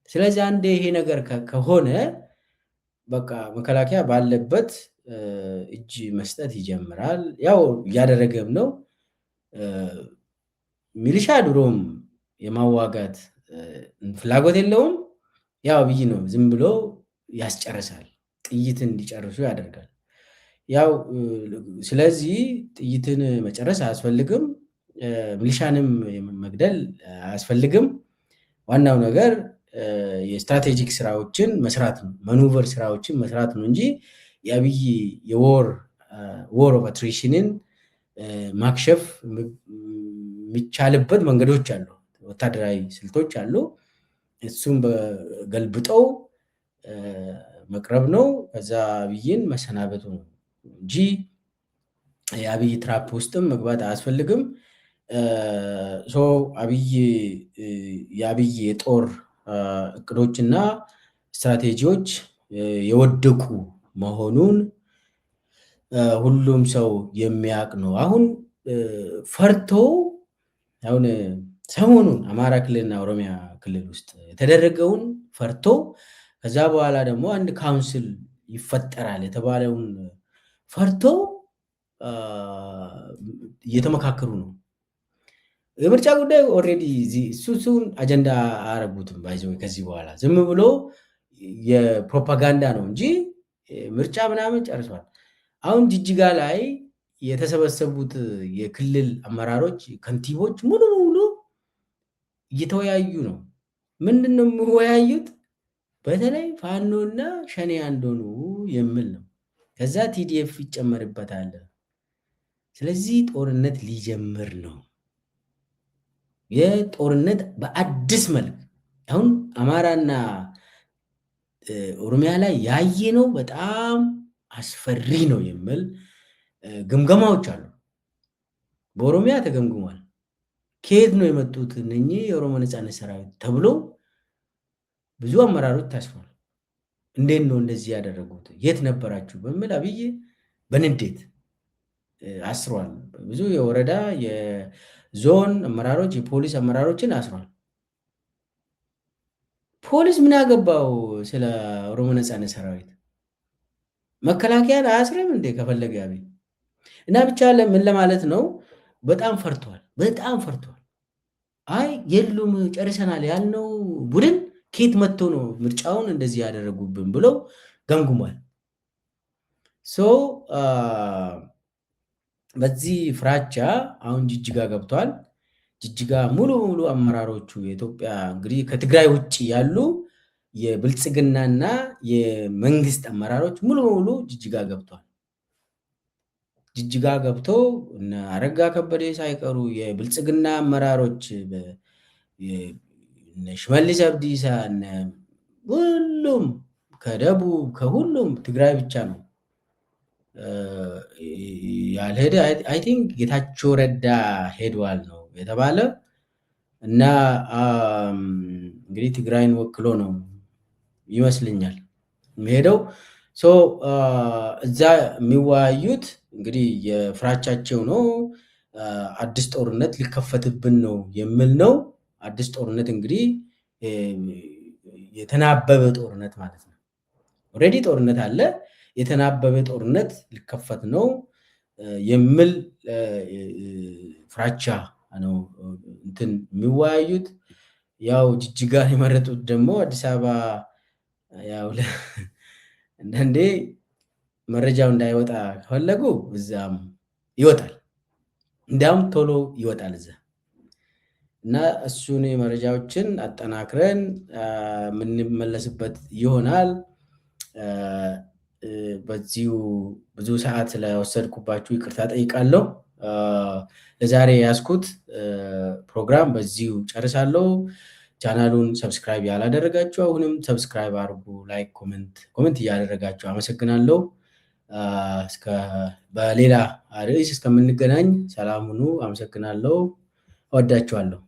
ስለዚህ አንድ ይሄ ነገር ከሆነ በቃ መከላከያ ባለበት እጅ መስጠት ይጀምራል። ያው እያደረገም ነው። ሚሊሻ ድሮም የማዋጋት ፍላጎት የለውም። ያው አብይ ነው ዝም ብሎ ያስጨርሳል፣ ጥይት እንዲጨርሱ ያደርጋል። ያው ስለዚህ ጥይትን መጨረስ አያስፈልግም፣ ሚሊሻንም መግደል አያስፈልግም። ዋናው ነገር የስትራቴጂክ ስራዎችን መስራት ነው፣ መኑቨር ስራዎችን መስራት ነው እንጂ የአብይ የዎር ኦፍ አትሪሽንን ማክሸፍ የሚቻልበት መንገዶች አሉ፣ ወታደራዊ ስልቶች አሉ። እሱም በገልብጠው መቅረብ ነው፣ ከዛ አብይን መሰናበቱ ነው እንጂ የአብይ ትራፕ ውስጥም መግባት አያስፈልግም። የአብይ የጦር እቅዶችና ስትራቴጂዎች የወደቁ መሆኑን ሁሉም ሰው የሚያውቅ ነው። አሁን ፈርቶ አሁን ሰሞኑን አማራ ክልልና ኦሮሚያ ክልል ውስጥ የተደረገውን ፈርቶ ከዛ በኋላ ደግሞ አንድ ካውንስል ይፈጠራል የተባለውን ፈርቶ እየተመካከሩ ነው። የምርጫ ጉዳይ ኦልሬዲ እሱን አጀንዳ አያረጉትም። ባይዘው ከዚህ በኋላ ዝም ብሎ የፕሮፓጋንዳ ነው እንጂ ምርጫ ምናምን ጨርሷል። አሁን ጅጅጋ ላይ የተሰበሰቡት የክልል አመራሮች፣ ከንቲቦች ሙሉ ሙሉ እየተወያዩ ነው። ምንድን ነው የሚወያዩት? በተለይ ፋኖና ሸኔ አንዶኑ የሚል ነው። ከዛ ቲዲኤፍ ይጨመርበታል። ስለዚህ ጦርነት ሊጀምር ነው። የጦርነት በአዲስ መልክ አሁን አማራና ኦሮሚያ ላይ ያየ ነው። በጣም አስፈሪ ነው የሚል ግምገማዎች አሉ። በኦሮሚያ ተገምግሟል። ከየት ነው የመጡት እነኚህ የኦሮሞ ነጻነት ሰራዊት ተብሎ ብዙ አመራሮች ታስሯል። እንዴት ነው እንደዚህ ያደረጉት? የት ነበራችሁ? በሚል አብይ በንዴት አስሯል። ብዙ የወረዳ የዞን አመራሮች፣ የፖሊስ አመራሮችን አስሯል። ፖሊስ ምን ያገባው ስለ ኦሮሞ ነጻነት ሰራዊት? መከላከያን አያስርም እንዴ ከፈለገ አብይ? እና ብቻ ምን ለማለት ነው፣ በጣም ፈርቷል። በጣም ፈርቷል። አይ የሉም ጨርሰናል ያልነው ቡድን ከየት መጥቶ ነው ምርጫውን እንደዚህ ያደረጉብን ብለው ገምግሟል። በዚህ ፍራቻ አሁን ጅጅጋ ገብቷል። ጅጅጋ ሙሉ ሙሉ አመራሮቹ የኢትዮጵያ እንግዲህ ከትግራይ ውጭ ያሉ የብልጽግናና የመንግስት አመራሮች ሙሉ ሙሉ ጅጅጋ ገብቷል። ጅጅጋ ገብቶ እነ አረጋ ከበደ ሳይቀሩ የብልጽግና አመራሮች ሽመልስ አብዲሳ ሁሉም ከደቡብ ከሁሉም ትግራይ ብቻ ነው ያልሄደ። አይ ቲንክ ጌታቸው ረዳ ሄዷል ነው የተባለ እና እንግዲህ ትግራይን ወክሎ ነው ይመስልኛል የሚሄደው። እዛ የሚወያዩት እንግዲህ የፍራቻቸው ነው። አዲስ ጦርነት ሊከፈትብን ነው የሚል ነው። አዲስ ጦርነት እንግዲህ የተናበበ ጦርነት ማለት ነው። ኦልሬዲ ጦርነት አለ፣ የተናበበ ጦርነት ሊከፈት ነው የሚል ፍራቻ ነው እንትን የሚወያዩት። ያው ጅጅጋ የመረጡት ደግሞ አዲስ አበባ ያው አንዳንዴ መረጃው እንዳይወጣ ከፈለጉ እዛም ይወጣል፣ እንዲያውም ቶሎ ይወጣል እዛ እና እሱን መረጃዎችን አጠናክረን የምንመለስበት ይሆናል። በዚሁ ብዙ ሰዓት ስለወሰድኩባችሁ ይቅርታ ጠይቃለሁ። ለዛሬ ያስኩት ፕሮግራም በዚሁ ጨርሳለሁ። ቻናሉን ሰብስክራይብ ያላደረጋችሁ አሁንም ሰብስክራይብ አድርጉ፣ ላይክ፣ ኮሜንት እያደረጋችሁ አመሰግናለሁ። በሌላ ርዕስ እስከምንገናኝ ሰላም ሁኑ። አመሰግናለሁ። እወዳችኋለሁ።